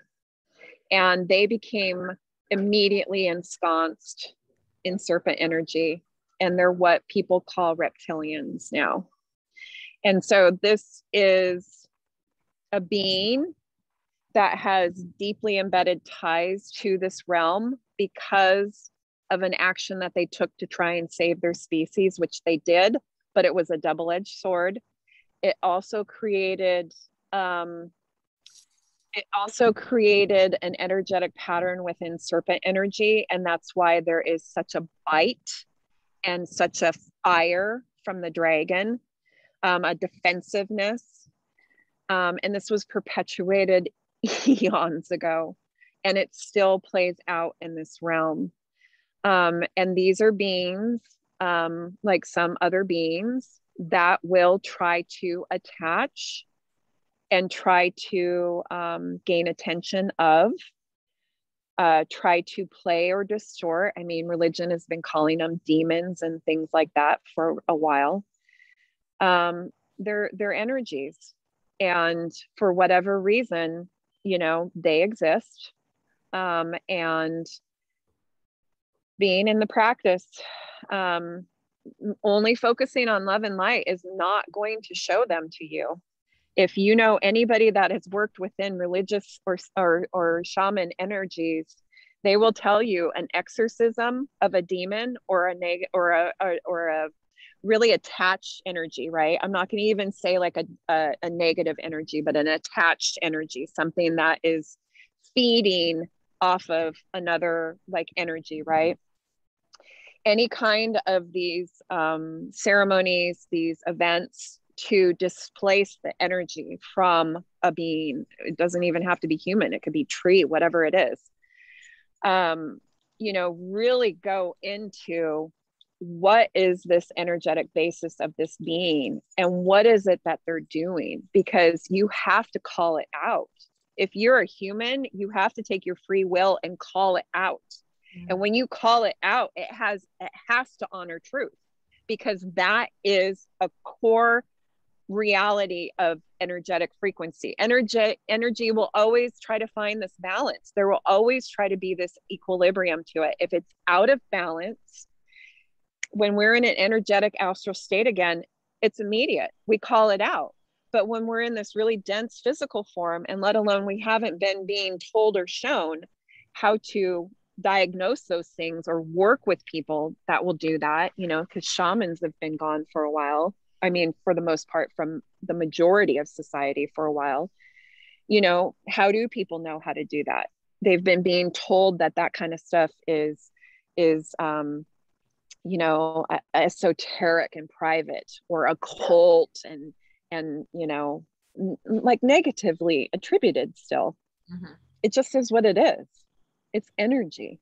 B: And they became immediately ensconced in serpent energy. And they're what people call reptilians now. And so this is a being that has deeply embedded ties to this realm because of an action that they took to try and save their species, which they did, but it was a double-edged sword. It also created an energetic pattern within serpent energy, and that's why there is such a bite and such a fire from the dragon, a defensiveness, and this was perpetuated eons ago, and it still plays out in this realm. And these are beings, like some other beings, that will try to attach and try to gain attention of, try to play or distort. I mean, religion has been calling them demons and things like that for a while. They're energies. And for whatever reason, you know, they exist. And being in the practice, only focusing on love and light is not going to show them to you. If you know anybody that has worked within religious or shaman energies, they will tell you an exorcism of a demon or a really attached energy, right? I'm not going to even say like a negative energy, but an attached energy, something that is feeding off of another like energy, right? Any kind of these ceremonies, these events to displace the energy from a being. It doesn't even have to be human. It could be tree, whatever it is. You know, really go into what is this energetic basis of this being and what is it that they're doing, because you have to call it out. If you're a human, you have to take your free will and call it out. And when you call it out, it has to honor truth, because that is a core reality of energetic frequency. Energy will always try to find this balance. There will always try to be this equilibrium to it. If it's out of balance, when we're in an energetic astral state again, it's immediate. We call it out. But when we're in this really dense physical form, and let alone we haven't been being told or shown how to diagnose those things or work with people that will do that, you know, because shamans have been gone for a while. I mean, for the most part, from the majority of society for a while. You know, how do people know how to do that? They've been being told that that kind of stuff is you know, esoteric and private or occult and you know, like negatively attributed still. Mm-hmm. It just is what it is. It's energy.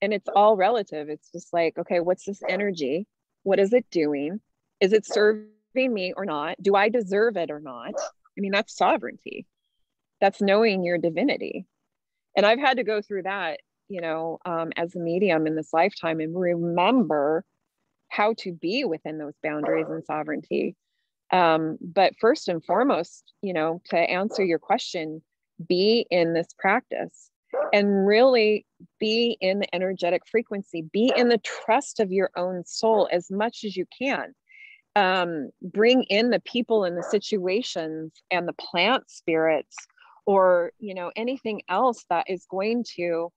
B: And it's all relative. It's just like, okay, what's this energy? What is it doing? Is it serving me or not? Do I deserve it or not? I mean, that's sovereignty. That's knowing your divinity. And I've had to go through that, you know, as a medium in this lifetime, and remember how to be within those boundaries and sovereignty. But first and foremost, you know, to answer your question, be in this practice and really be in the energetic frequency, be in the trust of your own soul as much as you can. Bring in the people and the situations and the plant spirits, or, you know, anything else that is going to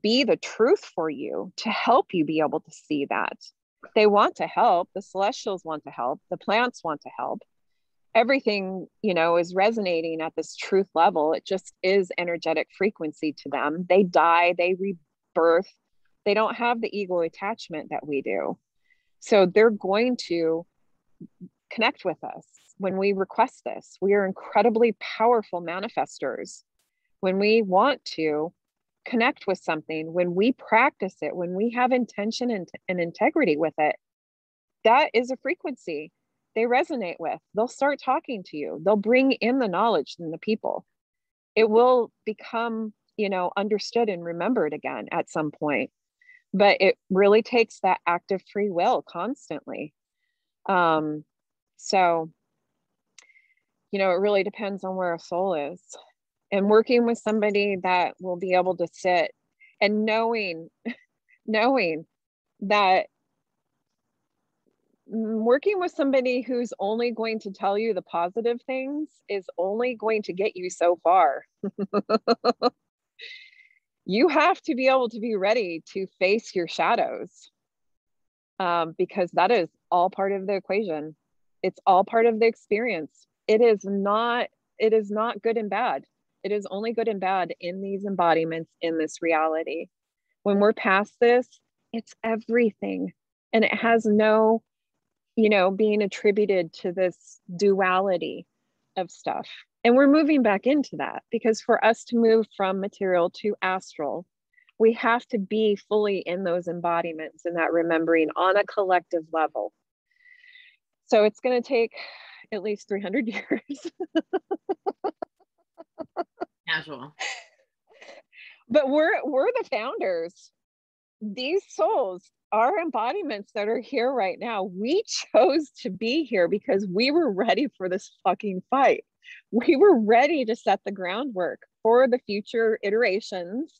B: be the truth for you, to help you be able to see that. They want to help. The celestials want to help. The plants want to help. Everything, you know, is resonating at this truth level. It just is energetic frequency to them. They die, they rebirth. They don't have the ego attachment that we do. So they're going to connect with us when we request this. We are incredibly powerful manifestors. When we want to, connect with something, when we practice it, when we have intention and integrity with it, that is a frequency they resonate with. They'll start talking to you. They'll bring in the knowledge and the people. It will become, understood and remembered again at some point. But it really takes that active free will constantly. So, it really depends on where a soul is. And working with somebody that will be able to sit and knowing that working with somebody who's only going to tell you the positive things is only going to get you so far. You have to be able to be ready to face your shadows, because that is all part of the equation. It's all part of the experience. It is not good and bad. It is only good and bad in these embodiments, in this reality. When we're past this, it's everything. And it has no, being attributed to this duality of stuff. And we're moving back into that, because for us to move from material to astral, we have to be fully in those embodiments and that remembering on a collective level. So it's going to take at least 300 years.
A: Casual.
B: But we're the founders. These souls, our embodiments that are here right now, we chose to be here because we were ready for this fucking fight. We were ready to set the groundwork for the future iterations,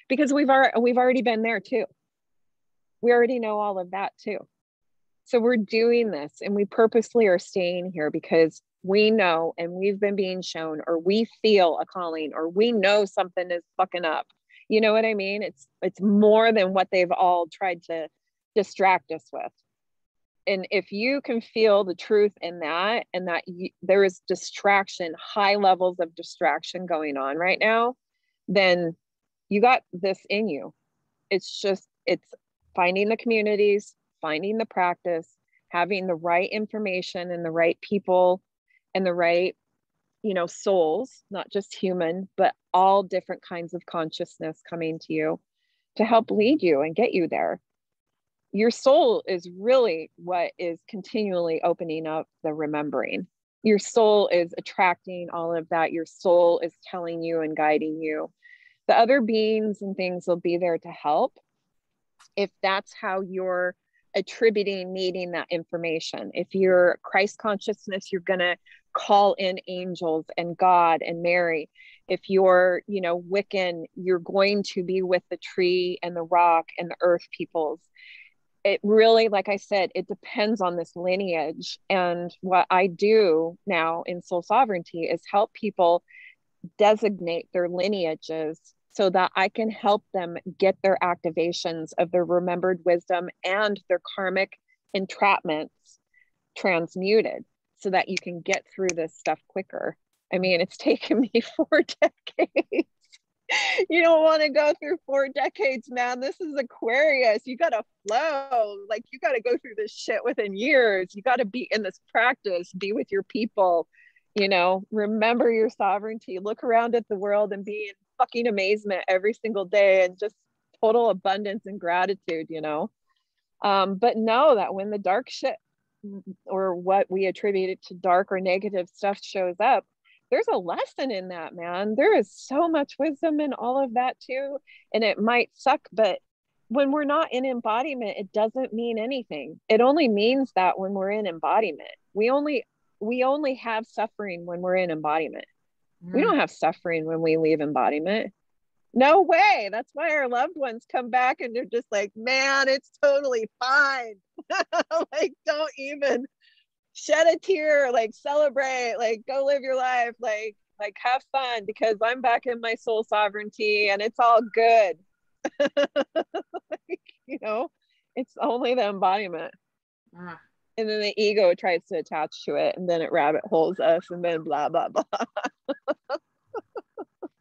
B: because we've already been there too. We already know all of that too. So we're doing this, and we purposely are staying here because we know, and we've been being shown, or we feel a calling, or we know something is fucking up. You know what I mean? It's more than what they've all tried to distract us with. And if you can feel the truth in that, and that there is distraction, high levels of distraction going on right now, then you got this in you. It's finding the communities, finding the practice, having the right information and the right people and the right, souls, not just human, but all different kinds of consciousness coming to you to help lead you and get you there. Your soul is really what is continually opening up the remembering. Your soul is attracting all of that. Your soul is telling you and guiding you. The other beings and things will be there to help if that's how you're attributing needing that information. If you're Christ consciousness, you're going to call in angels and God and Mary. If you're, Wiccan, you're going to be with the tree and the rock and the earth peoples. It really, like I said, it depends on this lineage. And what I do now in Soul Sovereignty is help people designate their lineages so that I can help them get their activations of their remembered wisdom and their karmic entrapments transmuted so that you can get through this stuff quicker. I mean, it's taken me 4 decades. You don't want to go through 4 decades, man. This is Aquarius. You got to flow. Like, you got to go through this shit within years. You got to be in this practice, be with your people, remember your sovereignty, look around at the world and be in fucking amazement every single day and just total abundance and gratitude, but know that when the dark shit, or what we attribute to dark or negative stuff, shows up, there's a lesson in that, man. There is so much wisdom in all of that too. And it might suck, but when we're not in embodiment, it doesn't mean anything. It only means that when we're in embodiment, we only have suffering when we're in embodiment. We don't have suffering when we leave embodiment. No way. That's why our loved ones come back and they're just like, man, it's totally fine. Like, don't even shed a tear, like celebrate, like go live your life, like have fun, because I'm back in my soul sovereignty and it's all good. It's only the embodiment. And then the ego tries to attach to it, and then it rabbit holes us, and then blah, blah, blah.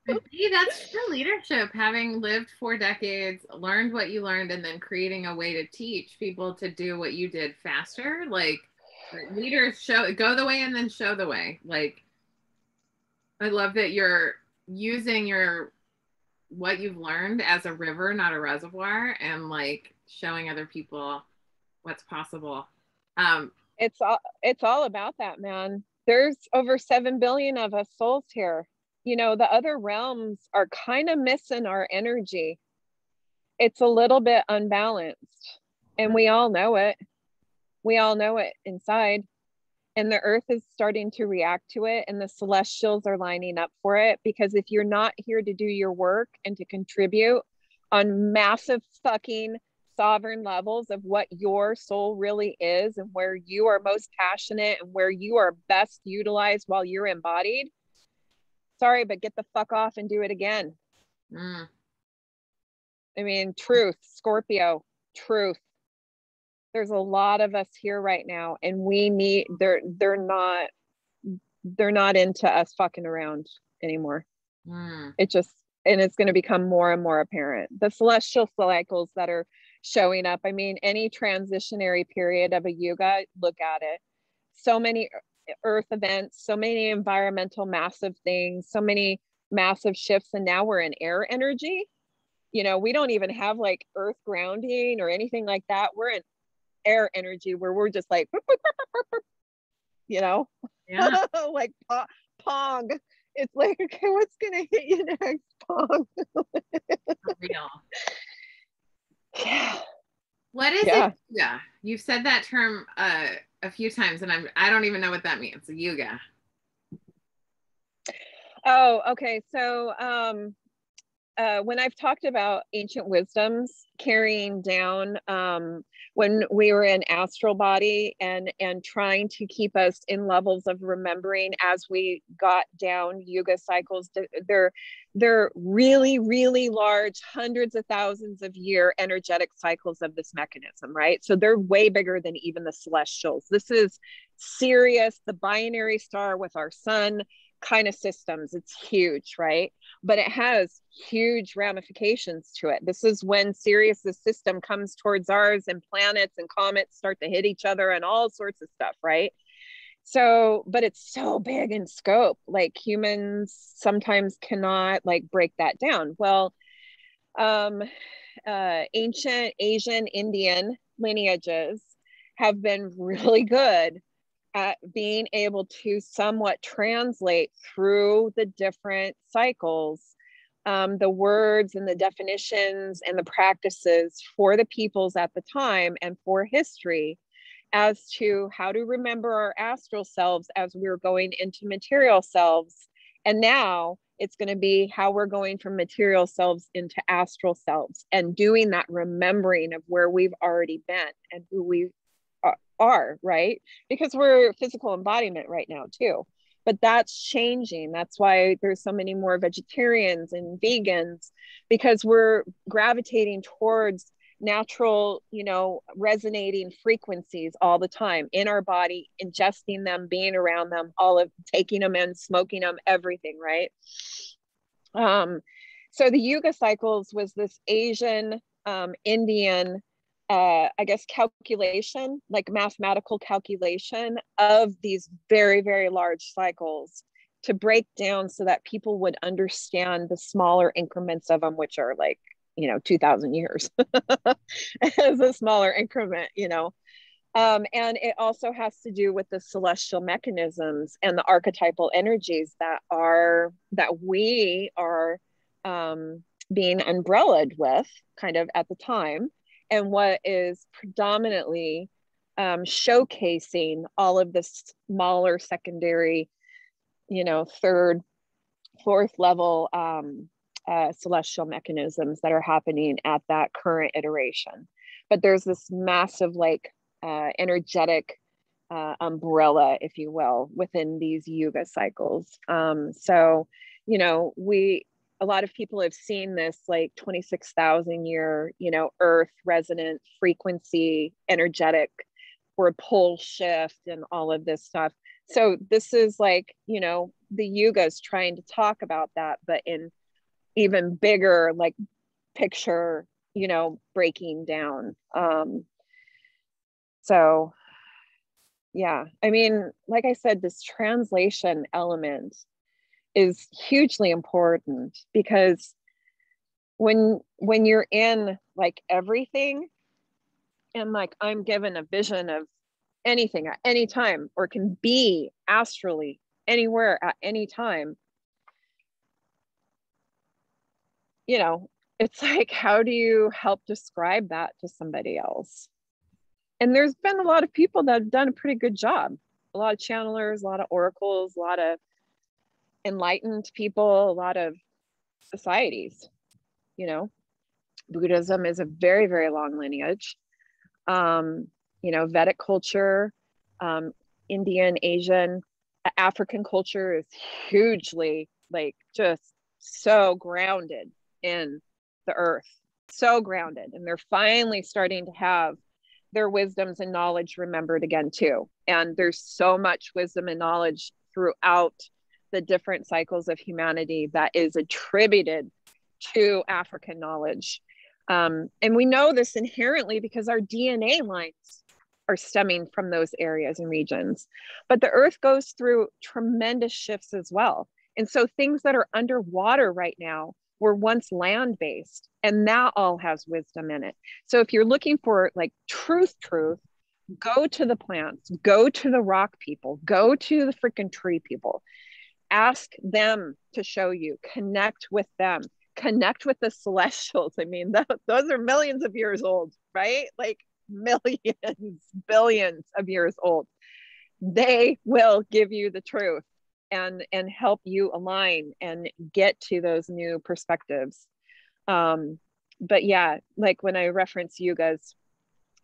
A: See, that's true leadership. Having lived 4 decades, learned what you learned, and then creating a way to teach people to do what you did faster. Like, leaders go the way and then show the way. Like, I love that you're using your what you've learned as a river, not a reservoir, and like showing other people what's possible.
B: It's all about that, man. There's over 7 billion of us souls here. You know, the other realms are kind of missing our energy. It's a little bit unbalanced, and we all know it. We all know it inside. And the earth is starting to react to it, and the celestials are lining up for it. Because if you're not here to do your work and to contribute on massive fucking sovereign levels of what your soul really is and where you are most passionate and where you are best utilized while you're embodied, sorry, but get the fuck off and do it again. I mean, truth, Scorpio, truth. There's a lot of us here right now, and we need, they're not into us fucking around anymore. It just, and it's going to become more and more apparent. The celestial cycles that are showing up, I mean, any transitionary period of a yuga, look at it. So many earth events, so many environmental massive things, so many massive shifts, and now we're in air energy. You know, we don't even have like earth grounding or anything like that. We're in air energy where we're just like, you know,
A: Yeah.
B: like pong. It's like, okay, what's gonna hit you next, pong?
A: For real.
B: Yeah.
A: What is it? Yeah, you've said that term a few times, and I don't even know what that means. Yuga.
B: Oh, okay. So when I've talked about ancient wisdoms carrying down when we were in astral body and trying to keep us in levels of remembering as we got down Yuga cycles, they're really, really large, hundreds of thousands of year energetic cycles of this mechanism, right? So they're way bigger than even the celestials. This is Sirius, the binary star with our sun kind of systems. It's huge, right? But it has huge ramifications to it. This is when Sirius's system comes towards ours, and planets and comets start to hit each other and all sorts of stuff, right? So, but it's so big in scope, like humans sometimes cannot like break that down. Well, ancient Asian Indian lineages have been really good at being able to somewhat translate through the different cycles, the words and the definitions and the practices for the peoples at the time and for history as to how to remember our astral selves as we're going into material selves. And now it's going to be how we're going from material selves into astral selves, and doing that remembering of where we've already been and who we are, right? Because we're physical embodiment right now too, but that's changing. That's why there's so many more vegetarians and vegans, because we're gravitating towards natural, you know, resonating frequencies all the time in our body, ingesting them, being around them, all of taking them in, smoking them, everything, right? So the Yuga cycles was this Asian, Indian, I guess, calculation, like mathematical calculation of these very, very large cycles to break down so that people would understand the smaller increments of them, which are like, you know, 2,000 years as a smaller increment, you know. And it also has to do with the celestial mechanisms and the archetypal energies that we are being umbrellaed with kind of at the time, and what is predominantly showcasing all of the smaller secondary, you know, third, fourth level celestial mechanisms that are happening at that current iteration. But there's this massive like energetic umbrella, if you will, within these Yuga cycles. So, you know, a lot of people have seen this like 26,000 year, you know, earth resonant frequency, energetic or pole shift and all of this stuff. So this is like, you know, the Yugas trying to talk about that, but in even bigger, like picture, you know, breaking down. So yeah, I mean, like I said, this translation element is hugely important, because when you're in like everything, and like I'm given a vision of anything at any time, or can be astrally anywhere at any time, you know, it's like, how do you help describe that to somebody else? And there's been a lot of people that have done a pretty good job. A lot of channelers, a lot of oracles, a lot of enlightened people, a lot of societies, you know. Buddhism is a very, very long lineage. You know, Vedic culture, Indian, Asian, African culture is hugely, like, just so grounded in the earth, so grounded. And they're finally starting to have their wisdoms and knowledge remembered again too. And there's so much wisdom and knowledge throughout the different cycles of humanity that is attributed to African knowledge. And we know this inherently because our DNA lines are stemming from those areas and regions. But the earth goes through tremendous shifts as well. And so things that are underwater right now were once land-based, and that all has wisdom in it. So if you're looking for like truth, go to the plants, go to the rock people, go to the freaking tree people, ask them to show you, connect with them, connect with the celestials. I mean, those are millions of years old, right? Like millions, billions of years old. They will give you the truth and help you align and get to those new perspectives. But yeah, like when I reference yugas,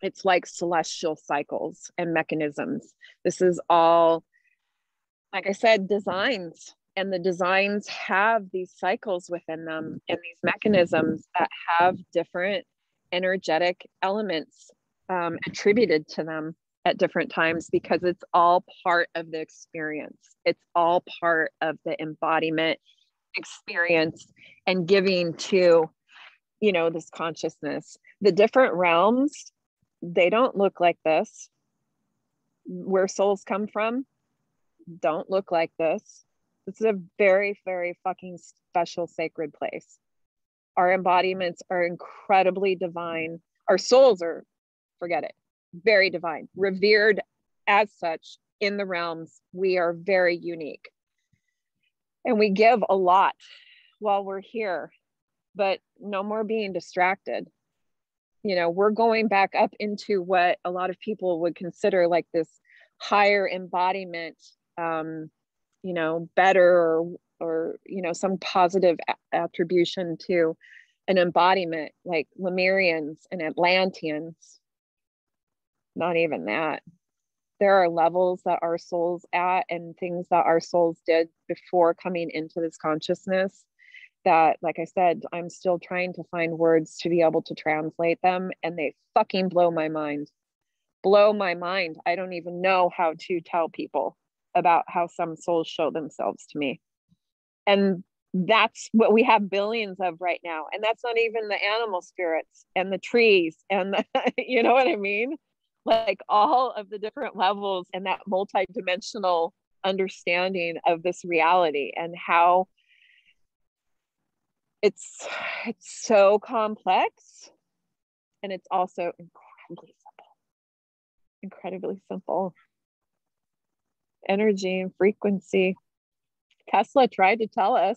B: it's like celestial cycles and mechanisms. This is all, like I said, designs, and the designs have these cycles within them and these mechanisms that have different energetic elements attributed to them at different times, because it's all part of the experience. It's all part of the embodiment experience and giving to, you know, this consciousness. The different realms, they don't look like this. Where souls come from don't look like this. This is a very, very fucking special, sacred place. Our embodiments are incredibly divine. Our souls are, forget it, very divine, revered as such in the realms. We are very unique. And we give a lot while we're here, but no more being distracted. You know, we're going back up into what a lot of people would consider like this higher embodiment, you know, better or, you know, some positive attribution to an embodiment like Lemurians and Atlanteans. Not even that. There are levels that our souls at and things that our souls did before coming into this consciousness that, like I said, I'm still trying to find words to be able to translate them, and they fucking blow my mind. Blow my mind. I don't even know how to tell people about how some souls show themselves to me. And that's what we have billions of right now. And that's not even the animal spirits and the trees and the, you know what I mean? Like all of the different levels and that multidimensional understanding of this reality and how it's so complex, and it's also incredibly simple. Energy and frequency. Tesla tried to tell us.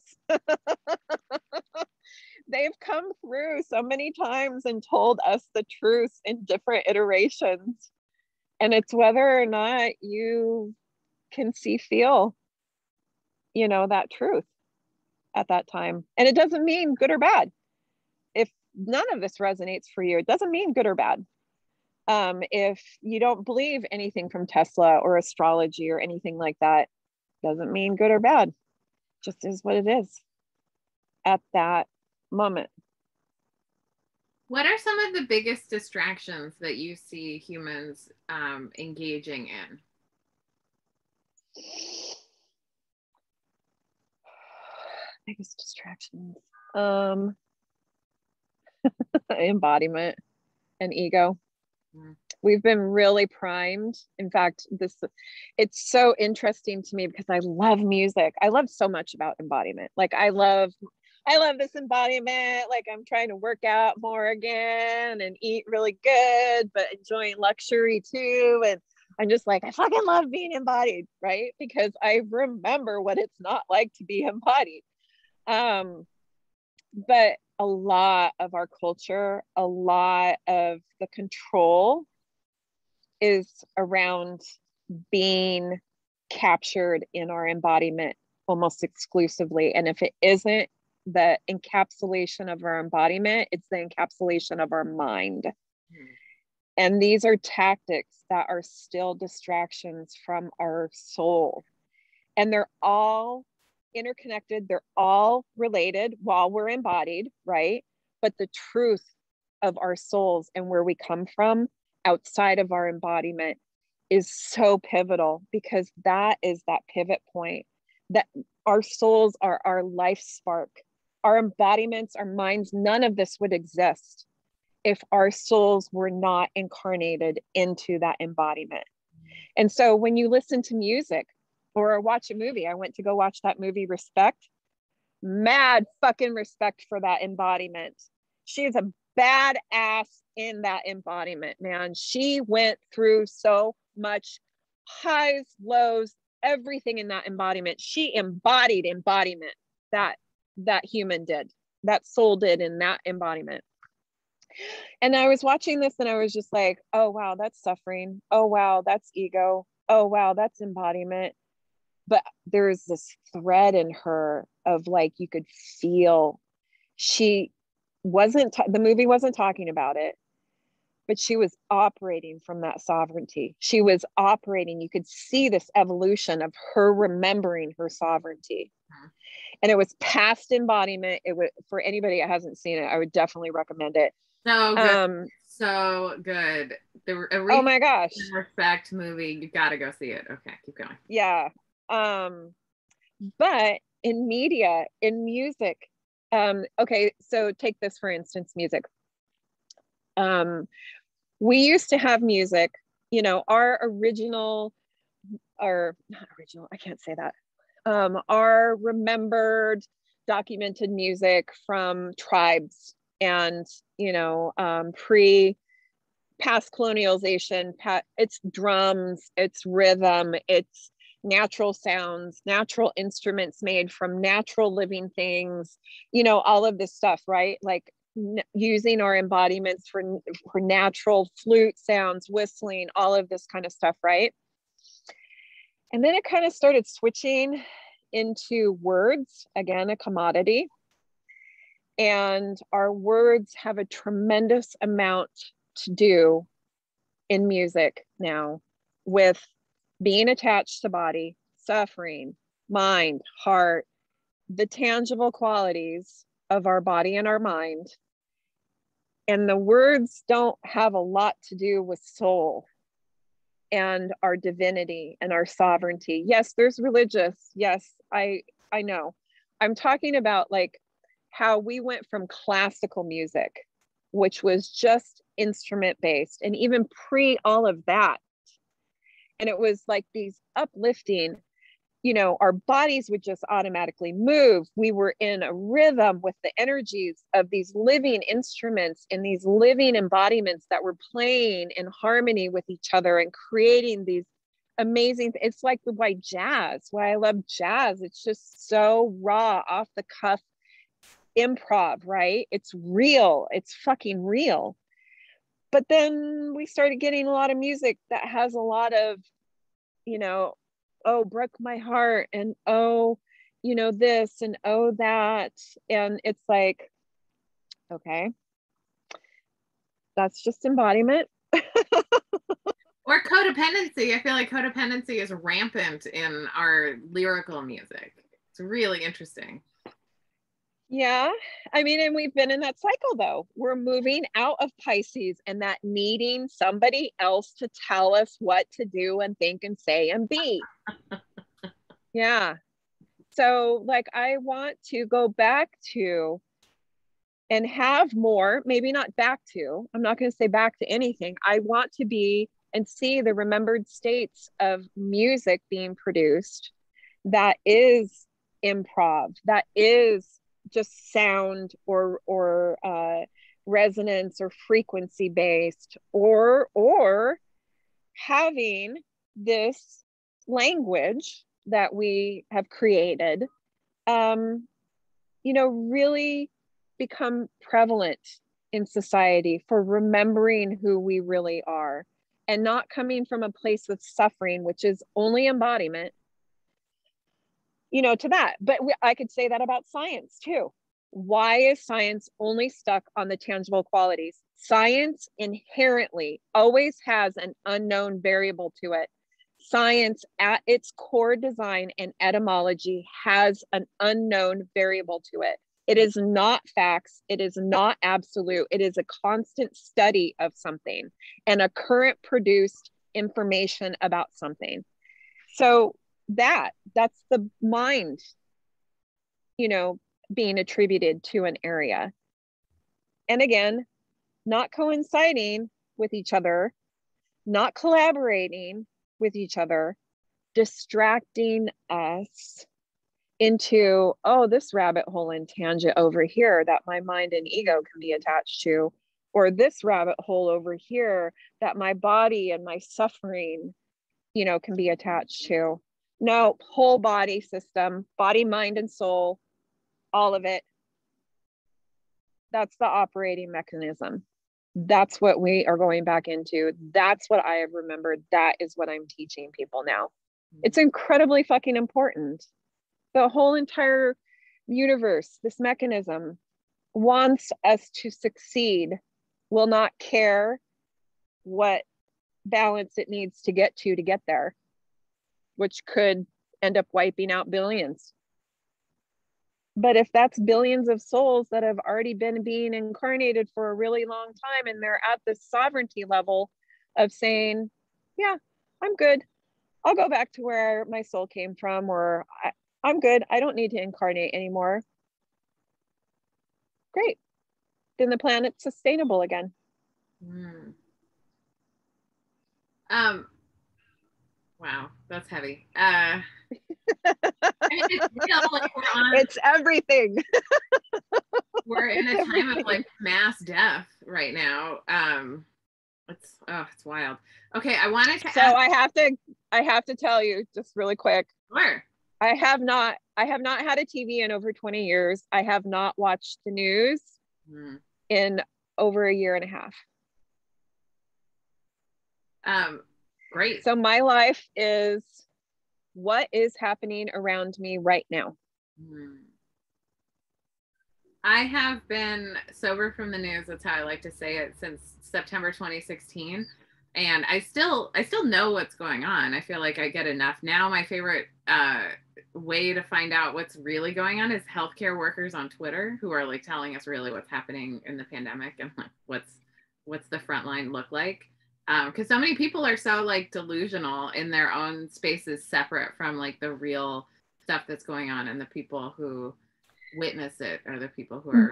B: They've come through so many times and told us the truth in different iterations. And it's whether or not you can feel, you know, that truth at that time. And it doesn't mean good or bad. If none of this resonates for you, it doesn't mean good or bad. If you don't believe anything from Tesla or astrology or anything like that, doesn't mean good or bad. Just is what it is at that moment.
A: What are some of the biggest distractions that you see humans engaging in?
B: Biggest distractions. Embodiment and ego. We've been really primed. In fact, it's so interesting to me because I love music. I love so much about embodiment. Like I love I love this embodiment. Like I'm trying to work out more again and eat really good, but enjoying luxury too. And I'm just like, I fucking love being embodied, right? Because I remember what it's not like to be embodied. But a lot of our culture, a lot of the control is around being captured in our embodiment almost exclusively. And if it isn't the encapsulation of our embodiment, it's the encapsulation of our mind. And these are tactics that are still distractions from our soul. And they're all interconnected. They're all related while we're embodied, right? But the truth of our souls and where we come from outside of our embodiment is so pivotal, because that is that pivot point, that our souls are our life spark, our embodiments, our minds. None of this would exist if our souls were not incarnated into that embodiment. And so when you listen to music or watch a movie, I went to go watch that movie, Respect. Mad fucking respect for that embodiment. She is a badass in that embodiment, man. She went through so much highs, lows, everything in that embodiment. She embodied embodiment that human did, that soul did in that embodiment. And I was watching this and I was just like, oh, wow, that's suffering. Oh, wow, that's ego. Oh, wow, that's embodiment. But there's this thread in her of like, you could feel she wasn't, the movie wasn't talking about it, but she was operating from that sovereignty. She was operating, you could see this evolution of her remembering her sovereignty. And it was past embodiment. It was, for anybody that hasn't seen it, I would definitely recommend it.
A: So good. So good.
B: Oh my gosh.
A: Respect movie. You gotta go see it. Okay, keep going.
B: Yeah. But in media, in music, okay, so take this for instance, music. We used to have music, you know, our original, or not original, I can't say that. Our remembered, documented music from tribes and, you know, past colonialization, it's drums, it's rhythm, it's natural sounds, natural instruments made from natural living things, you know, all of this stuff, right? Like using our embodiments for natural flute sounds, whistling, all of this kind of stuff, right? And then it kind of started switching into words, again, a commodity. And our words have a tremendous amount to do in music now with being attached to body, suffering, mind, heart, the tangible qualities of our body and our mind. And the words don't have a lot to do with soul and our divinity and our sovereignty. Yes, there's religious. Yes, I know. I'm talking about like how we went from classical music, which was just instrument based, and even pre all of that. And it was like these uplifting, you know, our bodies would just automatically move. We were in a rhythm with the energies of these living instruments and these living embodiments that were playing in harmony with each other and creating these amazing, it's like why I love jazz. It's just so raw, off the cuff improv, right? It's real. It's fucking real. But then we started getting a lot of music that has a lot of, you know, oh, broke my heart, and oh, you know, this, and oh, that. And it's like, okay, that's just embodiment.
A: Or codependency. I feel like codependency is rampant in our lyrical music. It's really interesting.
B: Yeah, I mean, and we've been in that cycle though. We're moving out of Pisces and that needing somebody else to tell us what to do and think and say and be. Yeah. So like, I want to go back to and have more, maybe not back to, I'm not going to say back to anything. I want to be and see the remembered states of music being produced that is improv, that is just sound or resonance or frequency based, or having this language that we have created, really become prevalent in society for remembering who we really are and not coming from a place of suffering, which is only embodiment, to that. But I could say that about science too. Why is science only stuck on the tangible qualities? Science inherently always has an unknown variable to it. Science at its core design and etymology has an unknown variable to it. It is not facts. It is not absolute. It is a constant study of something and a current produced information about something. So that's the mind, being attributed to an area. And again, not coinciding with each other, not collaborating with each other, distracting us into, this rabbit hole and tangent over here that my mind and ego can be attached to, or this rabbit hole over here that my body and my suffering, can be attached to. No, whole body system, body, mind, and soul, all of it. That's the operating mechanism. That's what we are going back into. That's what I have remembered. That is what I'm teaching people now. It's incredibly fucking important. The whole entire universe, this mechanism, wants us to succeed, will not care what balance it needs to get there, which could end up wiping out billions. But if that's billions of souls that have already been being incarnated for a really long time, and they're at the sovereignty level of saying, yeah, I'm good. I'll go back to where my soul came from, or I'm good. I don't need to incarnate anymore. Great. Then the planet's sustainable again.
A: Wow, that's heavy. I mean, it's real, like
B: it's everything.
A: We're in a time of like mass death right now. It's wild. Okay, I wanted to.
B: So ask... I have to tell you just really quick.
A: Sure.
B: I have not had a TV in over 20 years. I have not watched the news in over a year and a half.
A: Great.
B: So my life is what is happening around me right now.
A: I have been sober from the news, that's how I like to say it, since September 2016. And I still know what's going on. I feel like I get enough. Now my favorite way to find out what's really going on is healthcare workers on Twitter who are like telling us really what's happening in the pandemic and like what's the front line look like. Because so many people are so like delusional in their own spaces, separate from like the real stuff that's going on, and the people who witness it are the people who are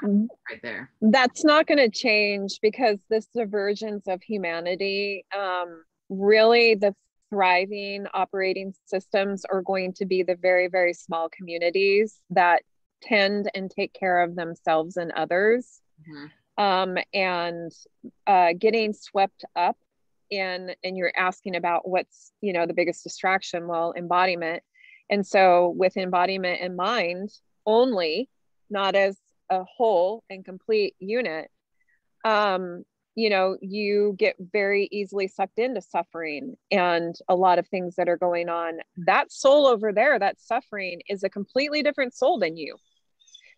A: right there.
B: That's not going to change, because this divergence of humanity, really the thriving operating systems are going to be the very, very small communities that tend and take care of themselves and others. And getting swept up in, and you're asking about what's, the biggest distraction. Well, embodiment. And so with embodiment in mind only, not as a whole and complete unit, you get very easily sucked into suffering and a lot of things that are going on. That soul over there, that suffering, is a completely different soul than you.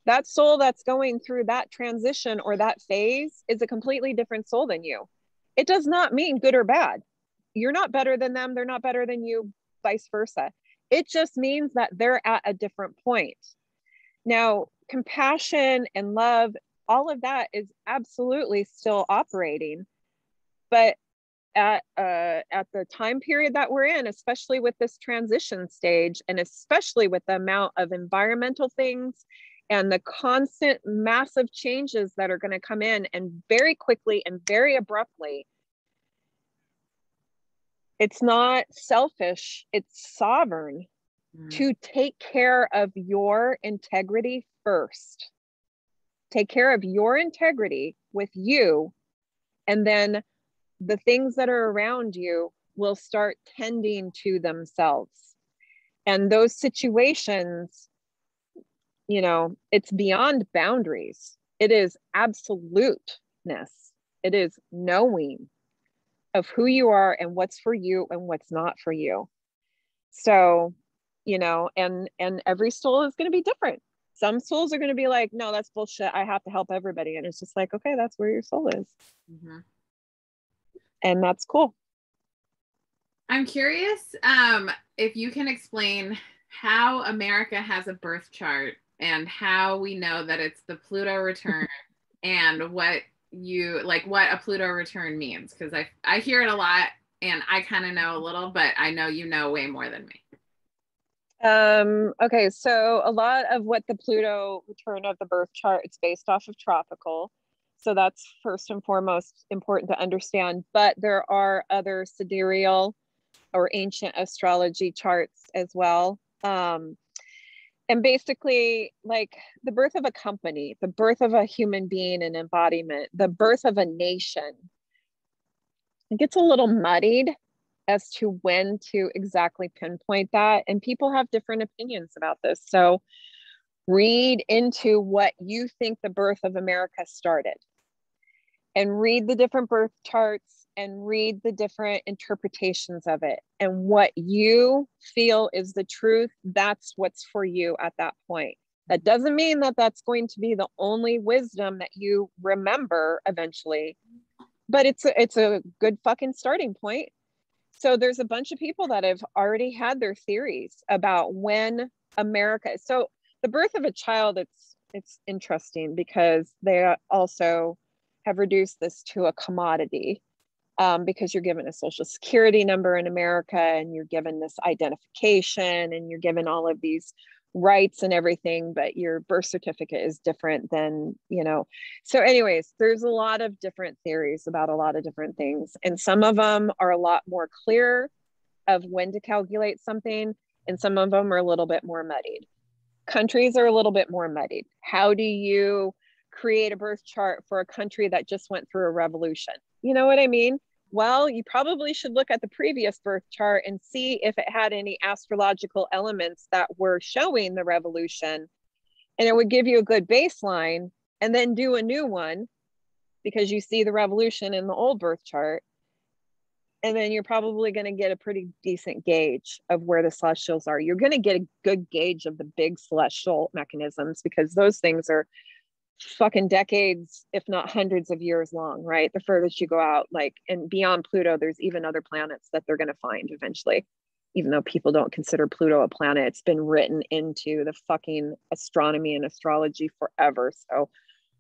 B: That soul that's going through that transition or that phase is a completely different soul than you. It does not mean good or bad. You're not better than them. They're not better than you, vice versa. It just means that they're at a different point. Now, compassion and love, all of that is absolutely still operating. But at the time period that we're in, especially with this transition stage, and especially with the amount of environmental things and the constant massive changes that are going to come in, and very quickly and very abruptly, it's not selfish, it's sovereign to take care of your integrity first. take care of your integrity with you, and then the things that are around you will start tending to themselves. And those situations, you know, it's beyond boundaries. It is absoluteness. It is knowing of who you are and what's for you and what's not for you. So, you know, and every soul is going to be different. Some souls are going to be like, no, that's bullshit. I have to help everybody. And it's just like, okay, that's where your soul is. Mm-hmm. And that's cool.
A: I'm curious if you can explain how America has a birth chart and how we know that it's the Pluto return and what a Pluto return means, because I hear it a lot and I kind of know a little, but I know you know way more than me.
B: Okay, so a lot of what the Pluto return of the birth chart, it's based off of tropical. So that's first and foremost important to understand, but there are other sidereal or ancient astrology charts as well. And basically, like the birth of a company, the birth of a human being, an embodiment, the birth of a nation, it gets a little muddied as to when to exactly pinpoint that. And people have different opinions about this. So read into what you think the birth of America started, and read the different birth charts and read the different interpretations of it. And what you feel is the truth, that's what's for you at that point. That doesn't mean that that's going to be the only wisdom that you remember eventually, but it's a good fucking starting point. So there's a bunch of people that have already had their theories about when America. So the birth of a child, it's interesting because they also have reduced this to a commodity, because you're given a social security number in America, and you're given this identification, and you're given all of these rights and everything, but your birth certificate is different than, you know. So anyways, there's a lot of different theories about a lot of different things. And some of them are a lot more clear of when to calculate something. And some of them are a little bit more muddied. Countries are a little bit more muddied. How do you create a birth chart for a country that just went through a revolution? You know what I mean? Well, you probably should look at the previous birth chart and see if it had any astrological elements that were showing the revolution, and it would give you a good baseline, and then do a new one because you see the revolution in the old birth chart. And then you're probably going to get a pretty decent gauge of where the celestials are. You're going to get a good gauge of the big celestial mechanisms, because those things are fucking decades, if not hundreds of years long, right? The furthest you go out, like, and beyond Pluto, there's even other planets that they're going to find eventually. Even though people don't consider Pluto a planet, it's been written into the fucking astronomy and astrology forever. So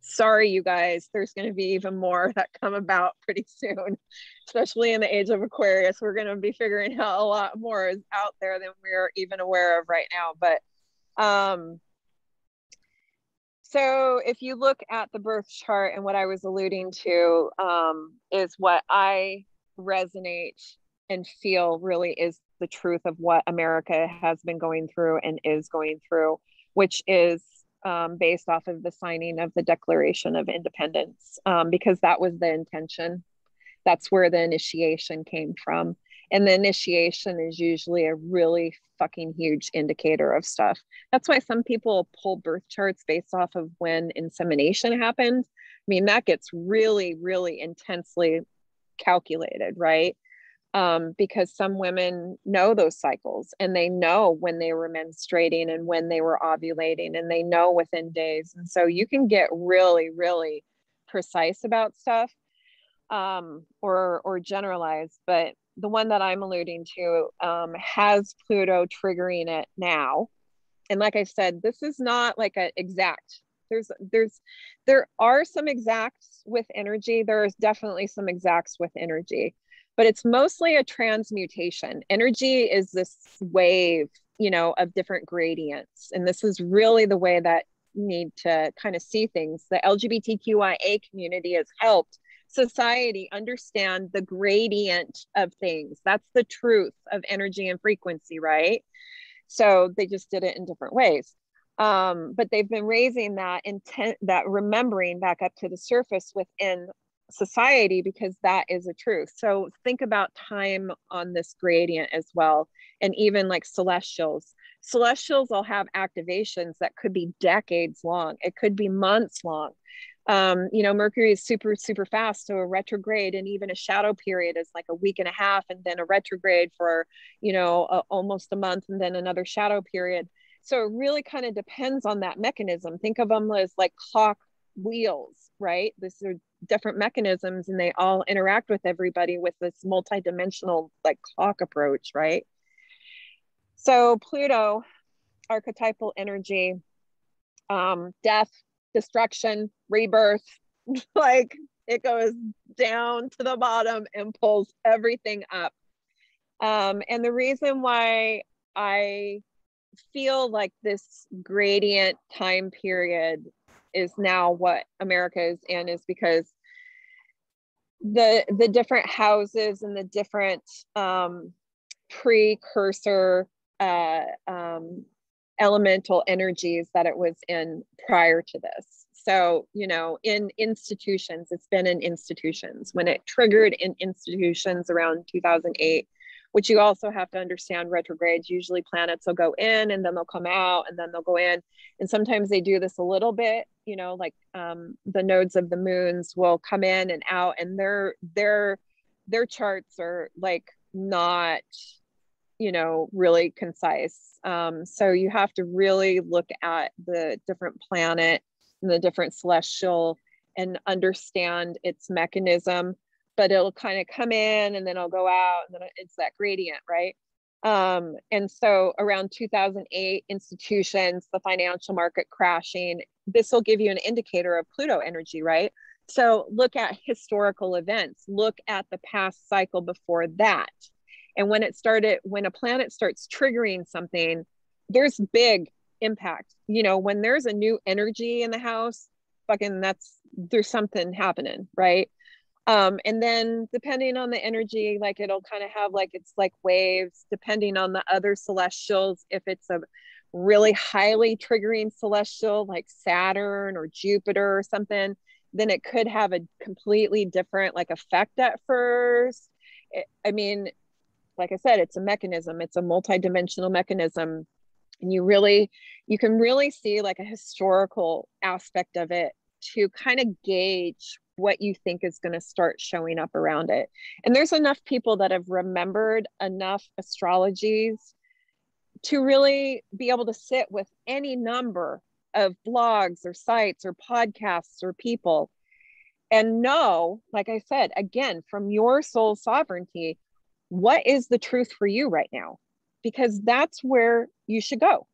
B: sorry, you guys, there's going to be even more that come about pretty soon, especially in the age of Aquarius. We're going to be figuring out a lot more is out there than we're even aware of right now. But so if you look at the birth chart, and what I was alluding to is what I resonate and feel really is the truth of what America has been going through and is going through, which is based off of the signing of the Declaration of Independence, because that was the intention. That's where the initiation came from. And the initiation is usually a really fucking huge indicator of stuff. That's why some people pull birth charts based off of when insemination happened. I mean, that gets really, really intensely calculated, right? Because some women know those cycles, and they know when they were menstruating and when they were ovulating, and they know within days. And so you can get really, really precise about stuff, or generalized. But the one that I'm alluding to has Pluto triggering it now. And like I said, this is not like an exact. There are some exacts with energy. There's definitely some exacts with energy, but it's mostly a transmutation. Energy is this wave, you know, of different gradients. And this is really the way that you need to kind of see things. The LGBTQIA community has helped society understand the gradient of things. That's the truth of energy and frequency, right? So they just did it in different ways. But they've been raising that intent, that remembering back up to the surface within society, because that is a truth. So think about time on this gradient as well. And even like celestials will have activations that could be decades long. It could be months long. You know, Mercury is super, super fast. So a retrograde and even a shadow period is like a week and a half, and then a retrograde for, you know, almost a month, and then another shadow period. So it really kind of depends on that mechanism. Think of them as like clock wheels, right? These are different mechanisms, and they all interact with everybody with this multidimensional like clock approach, right? So Pluto, archetypal energy, death, destruction, rebirth, like it goes down to the bottom and pulls everything up. And the reason why I feel like this gradient time period is now what America is in is because the different houses and the different precursor elemental energies that it was in prior to this. So, you know, in institutions, it's been in institutions. When it triggered in institutions around 2008, which you also have to understand, retrogrades, usually planets will go in and then they'll come out and then they'll go in. And sometimes they do this a little bit, you know, like the nodes of the moons will come in and out, and their charts are like not, you know, really concise. So you have to really look at the different planet and the different celestial and understand its mechanism. But it'll kind of come in and then it'll go out, and then it's that gradient, right? And so around 2008, institutions, the financial market crashing, this will give you an indicator of Pluto energy, right? So look at historical events, look at the past cycle before that. And when a planet starts triggering something, there's big impact. You know, when there's a new energy in the house, there's something happening, right? And then depending on the energy, like it'll kind of have like, it's like waves, depending on the other celestials. If it's a really highly triggering celestial like Saturn or Jupiter or something, then it could have a completely different like effect at first. I mean, like I said, it's a mechanism, it's a multidimensional mechanism. And you can really see like a historical aspect of it to kind of gauge what you think is going to start showing up around it. And there's enough people that have remembered enough astrologies to really be able to sit with any number of blogs or sites or podcasts or people and know, like I said, again, from your soul sovereignty, what is the truth for you right now? Because that's where you should go.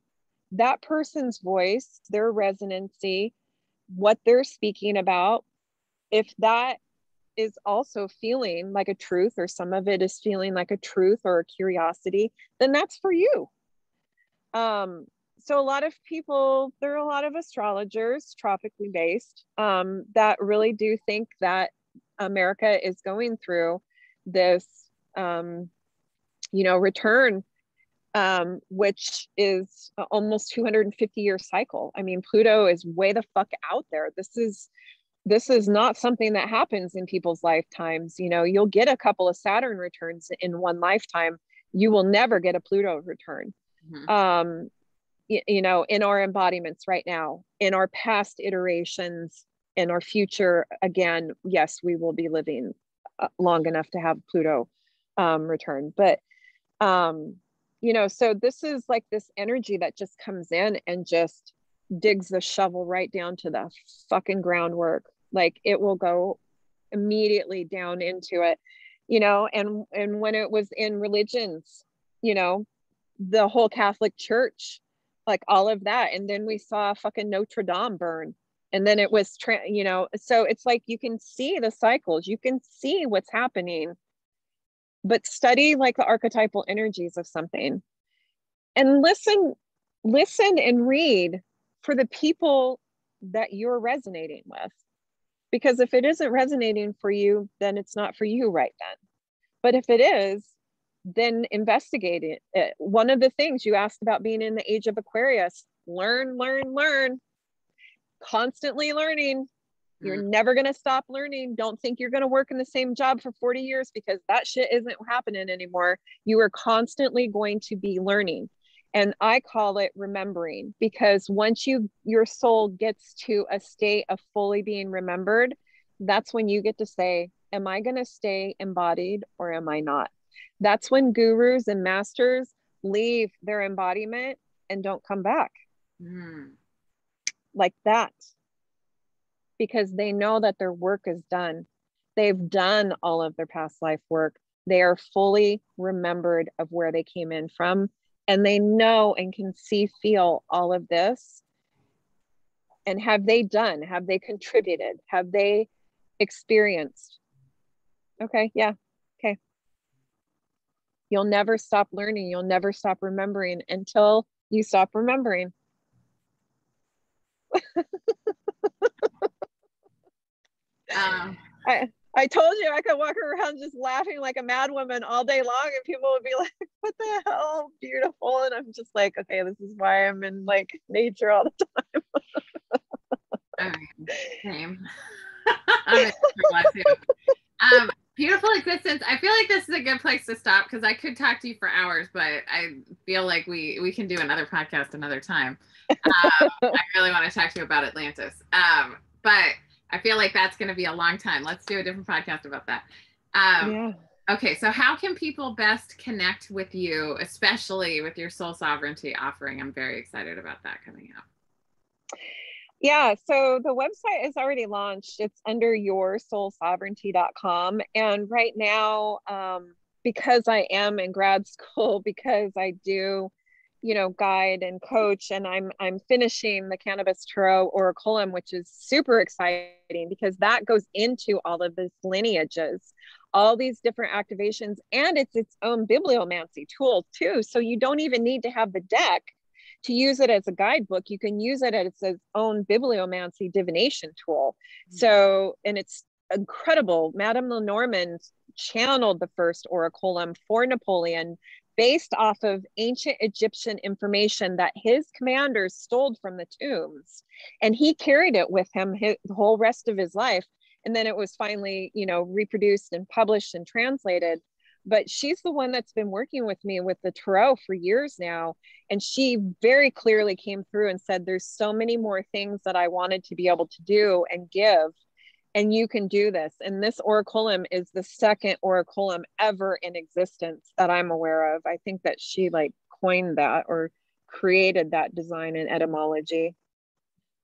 B: That person's voice, their resonancy, what they're speaking about, if that is also feeling like a truth, or some of it is feeling like a truth or a curiosity, then that's for you. So a lot of people, there are a lot of astrologers, tropically based, that really do think that America is going through this, you know, return, which is almost 250-year cycle. I mean, Pluto is way the fuck out there. This is not something that happens in people's lifetimes. You know, you'll get a couple of Saturn returns in one lifetime. You will never get a Pluto return. Mm-hmm. You know, in our embodiments right now, in our past iterations, in our future, again, yes, we will be living long enough to have Pluto return. But, you know, so this is like this energy that just comes in and just digs the shovel right down to the fucking groundwork. Like it will go immediately down into it, you know. And when it was in religions, you know, the whole Catholic Church, like all of that, and then we saw fucking Notre Dame burn, and then it was you know, so it's like you can see the cycles, you can see what's happening, but study like the archetypal energies of something and listen and read for the people that you're resonating with. Because if it isn't resonating for you, then it's not for you right then. But if it is, then investigate it. One of the things you asked about being in the age of Aquarius, learn, learn, learn, constantly learning. You're never going to stop learning. Don't think you're going to work in the same job for 40 years because that shit isn't happening anymore. You are constantly going to be learning. And I call it remembering, because once your soul gets to a state of fully being remembered, that's when you get to say, am I going to stay embodied or am I not? That's when gurus and masters leave their embodiment and don't come back. Like that. Because they know that their work is done. They've done all of their past life work. They are fully remembered of where they came in from. And they know and can see, feel all of this. And have they done? Have they contributed? Have they experienced? Okay, yeah, okay. You'll never stop learning. You'll never stop remembering until you stop remembering. I told you I could walk around just laughing like a mad woman all day long, and people would be like, what the hell, beautiful. And I'm just like, okay, this is why I'm in like nature all the time.
A: Same. I'm in nature a lot too. Beautiful existence. I feel like this is a good place to stop, because I could talk to you for hours, but I feel like we can do another podcast another time. I really want to talk to you about Atlantis. But I feel like that's going to be a long time. Let's do a different podcast about that. Yeah. Okay. So how can people best connect with you, especially with your soul sovereignty offering? I'm very excited about that coming out.
B: Yeah. So the website is already launched. It's under yoursoulsovereignty.com. And right now, because I am in grad school, because I do, guide and coach, and I'm finishing the Cannabis Tarot Oraculum, which is super exciting because that goes into all of these lineages, all these different activations, and it's its own bibliomancy tool too. So you don't even need to have the deck to use it as a guidebook. You can use it as its own bibliomancy divination tool. So, and it's incredible. Madame Lenormand channeled the first Oraculum for Napoleon based off of ancient Egyptian information that his commanders stole from the tombs. And he carried it with him the whole rest of his life. And then it was finally, reproduced and published and translated. But she's the one that's been working with me with the tarot for years now. And she very clearly came through and said, there's so many more things that I wanted to be able to do and give. And you can do this. And this Oraculum is the second Oraculum ever in existence that I'm aware of. I think that she coined that or created that design and etymology.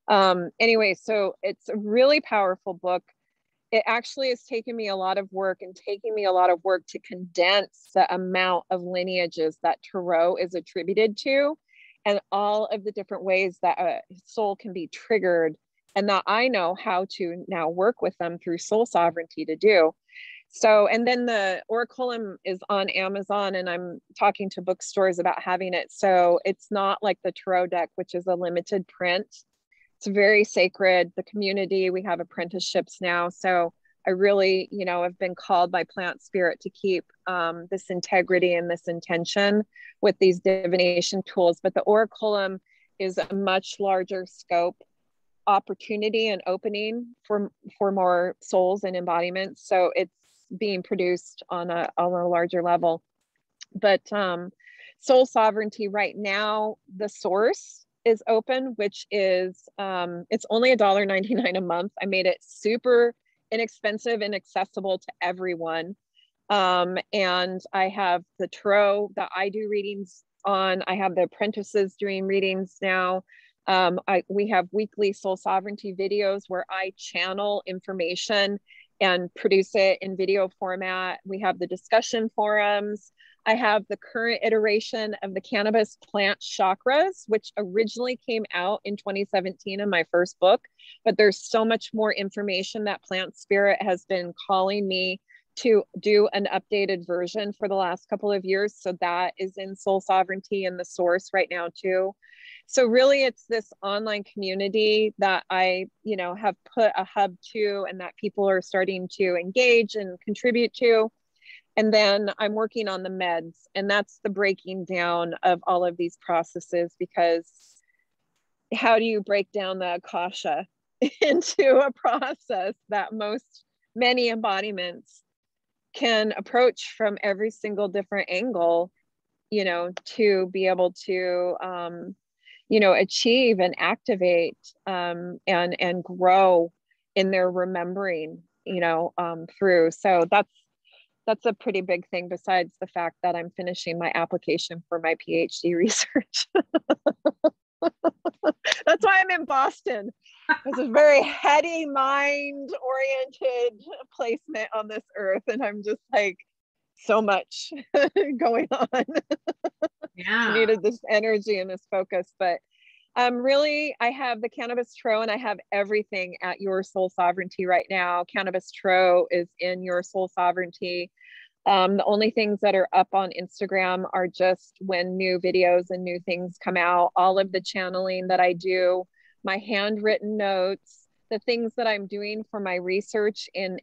B: Anyway, so it's a really powerful book. It actually has taken me a lot of work to condense the amount of lineages that tarot is attributed to, and all of the different ways that a soul can be triggered, and that I know how to now work with them through soul sovereignty to do. So, and then the Oraculum is on Amazon, and I'm talking to bookstores about having it. So it's not like the tarot deck, which is a limited print. It's very sacred. The community, we have apprenticeships now. So I really, have been called by Plant Spirit to keep this integrity and this intention with these divination tools. But the Oraculum is a much larger scope opportunity and opening for more souls and embodiments. So it's being produced on a larger level. But soul sovereignty right now, the source is open, which is it's only $1.99 a month. I made it super inexpensive and accessible to everyone. And I have the tarot that I do readings on. I have the apprentices doing readings now. We have weekly soul sovereignty videos where I channel information and produce it in video format. We have the discussion forums. I have the current iteration of the cannabis plant chakras, which originally came out in 2017 in my first book, but there's so much more information that Plant Spirit has been calling me to do an updated version for the last couple of years. So that is in Soul Sovereignty and the source right now too. So really it's this online community that I, have put a hub to, and that people are starting to engage and contribute to. And then I'm working on the meds, and that's the breaking down of all of these processes, because how do you break down the Akasha into a process that many embodiments can approach from every single different angle, you know, to be able to, you know, achieve and activate and grow in their remembering, you know, through. So that's a pretty big thing, besides the fact that I'm finishing my application for my PhD research. That's why I'm in Boston. It's a very heady, mind-oriented placement on this earth, and I'm just like, so much going on.
A: Yeah.
B: I needed this energy and this focus, but really, I have the Cannabis Tro, and I have everything at Your Soul Sovereignty right now. Cannabis Tro is in Your Soul Sovereignty. The only things that are up on Instagram are just when new videos and new things come out, all of the channeling that I do, my handwritten notes, the things that I'm doing for my research in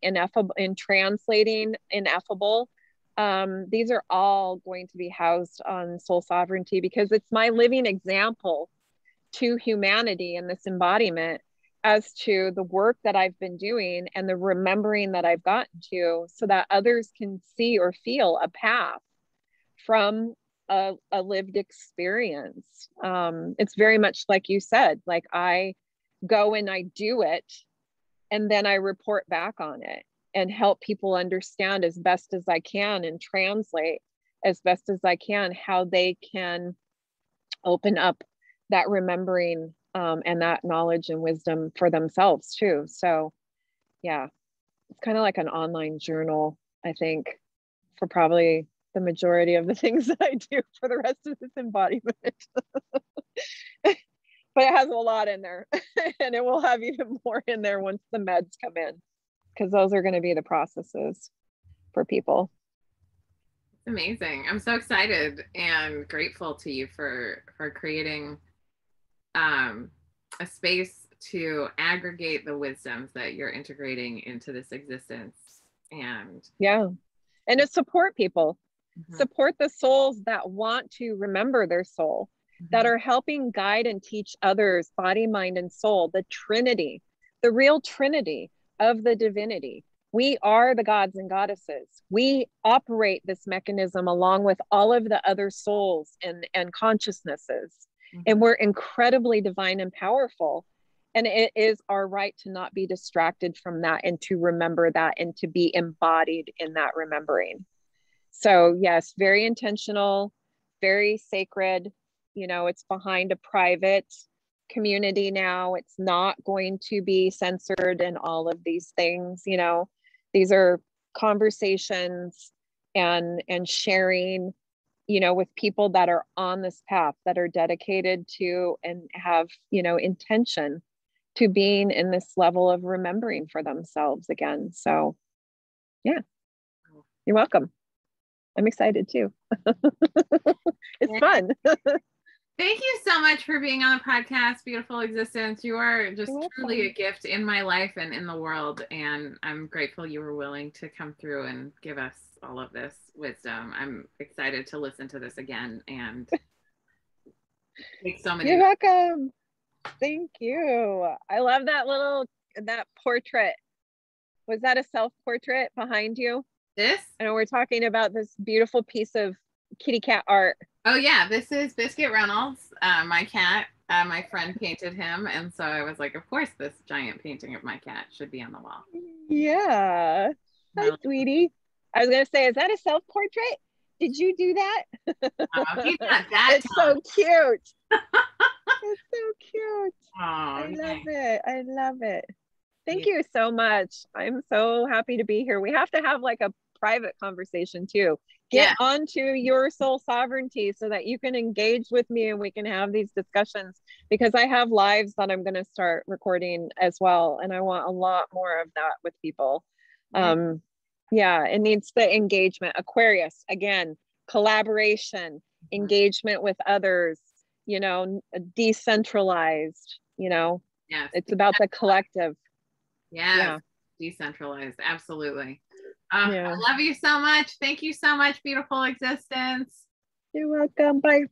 B: translating Ineffable. These are all going to be housed on Soul Sovereignty, because it's my living example to humanity in this embodiment as to the work that I've been doing and the remembering that I've gotten to, so that others can see or feel a path from a lived experience. It's very much like you said, like I go and I do it, and then I report back on it and help people understand as best as I can and translate as best as I can how they can open up that remembering and that knowledge and wisdom for themselves too. So yeah, it's kind of like an online journal, I think, for probably the majority of the things that I do for the rest of this embodiment. But it has a lot in there, and it will have even more in there once the meds come in, because those are going to be the processes for people.
A: It's amazing. I'm so excited and grateful to you for creating a space to aggregate the wisdoms that you're integrating into this existence. And
B: yeah, and to support people, support the souls that want to remember their soul, that are helping guide and teach others, body, mind, and soul, the Trinity, the real Trinity of the divinity. We are the gods and goddesses. We operate this mechanism along with all of the other souls and consciousnesses. And we're incredibly divine and powerful. And it is our right to not be distracted from that, and to remember that, and to be embodied in that remembering. So yes, very intentional, very sacred. You know, it's behind a private community now. It's not going to be censored and all of these things. You know, these are conversations and sharing, you know, with people that are on this path, that are dedicated to and have, you know, intention to being in this level of remembering for themselves again. So yeah, you're welcome. I'm excited too. It's fun.
A: Thank you so much for being on the podcast, Beautiful Existence. You are just truly a gift in my life and in the world. And I'm grateful you were willing to come through and give us all of this wisdom. I'm excited to listen to this again and take so many.
B: You're welcome. Thank you. I love that portrait. Was that a self-portrait behind you?
A: This?
B: I know we're talking about this beautiful piece of kitty cat art.
A: Oh yeah, this is Biscuit Reynolds, my cat. My friend painted him, and so I was like, of course this giant painting of my cat should be on the wall.
B: Yeah. Hi, sweetie. I was gonna say, is that a self-portrait? Did you do that?
A: He's not that
B: it's so cute. It's so cute.
A: Oh,
B: I love it. I love it. Thank you so much. I'm so happy to be here. We have to have like a private conversation too. Get onto Your Soul Sovereignty so that you can engage with me and we can have these discussions, because I have lives that I'm going to start recording as well. And I want a lot more of that with people. Yeah, it needs the engagement. Aquarius, again, collaboration, engagement with others, you know, decentralized, you know, it's about the collective.
A: Yeah, decentralized. Absolutely. I love you so much. Thank you so much, Beautiful Existence.
B: You're welcome. Bye.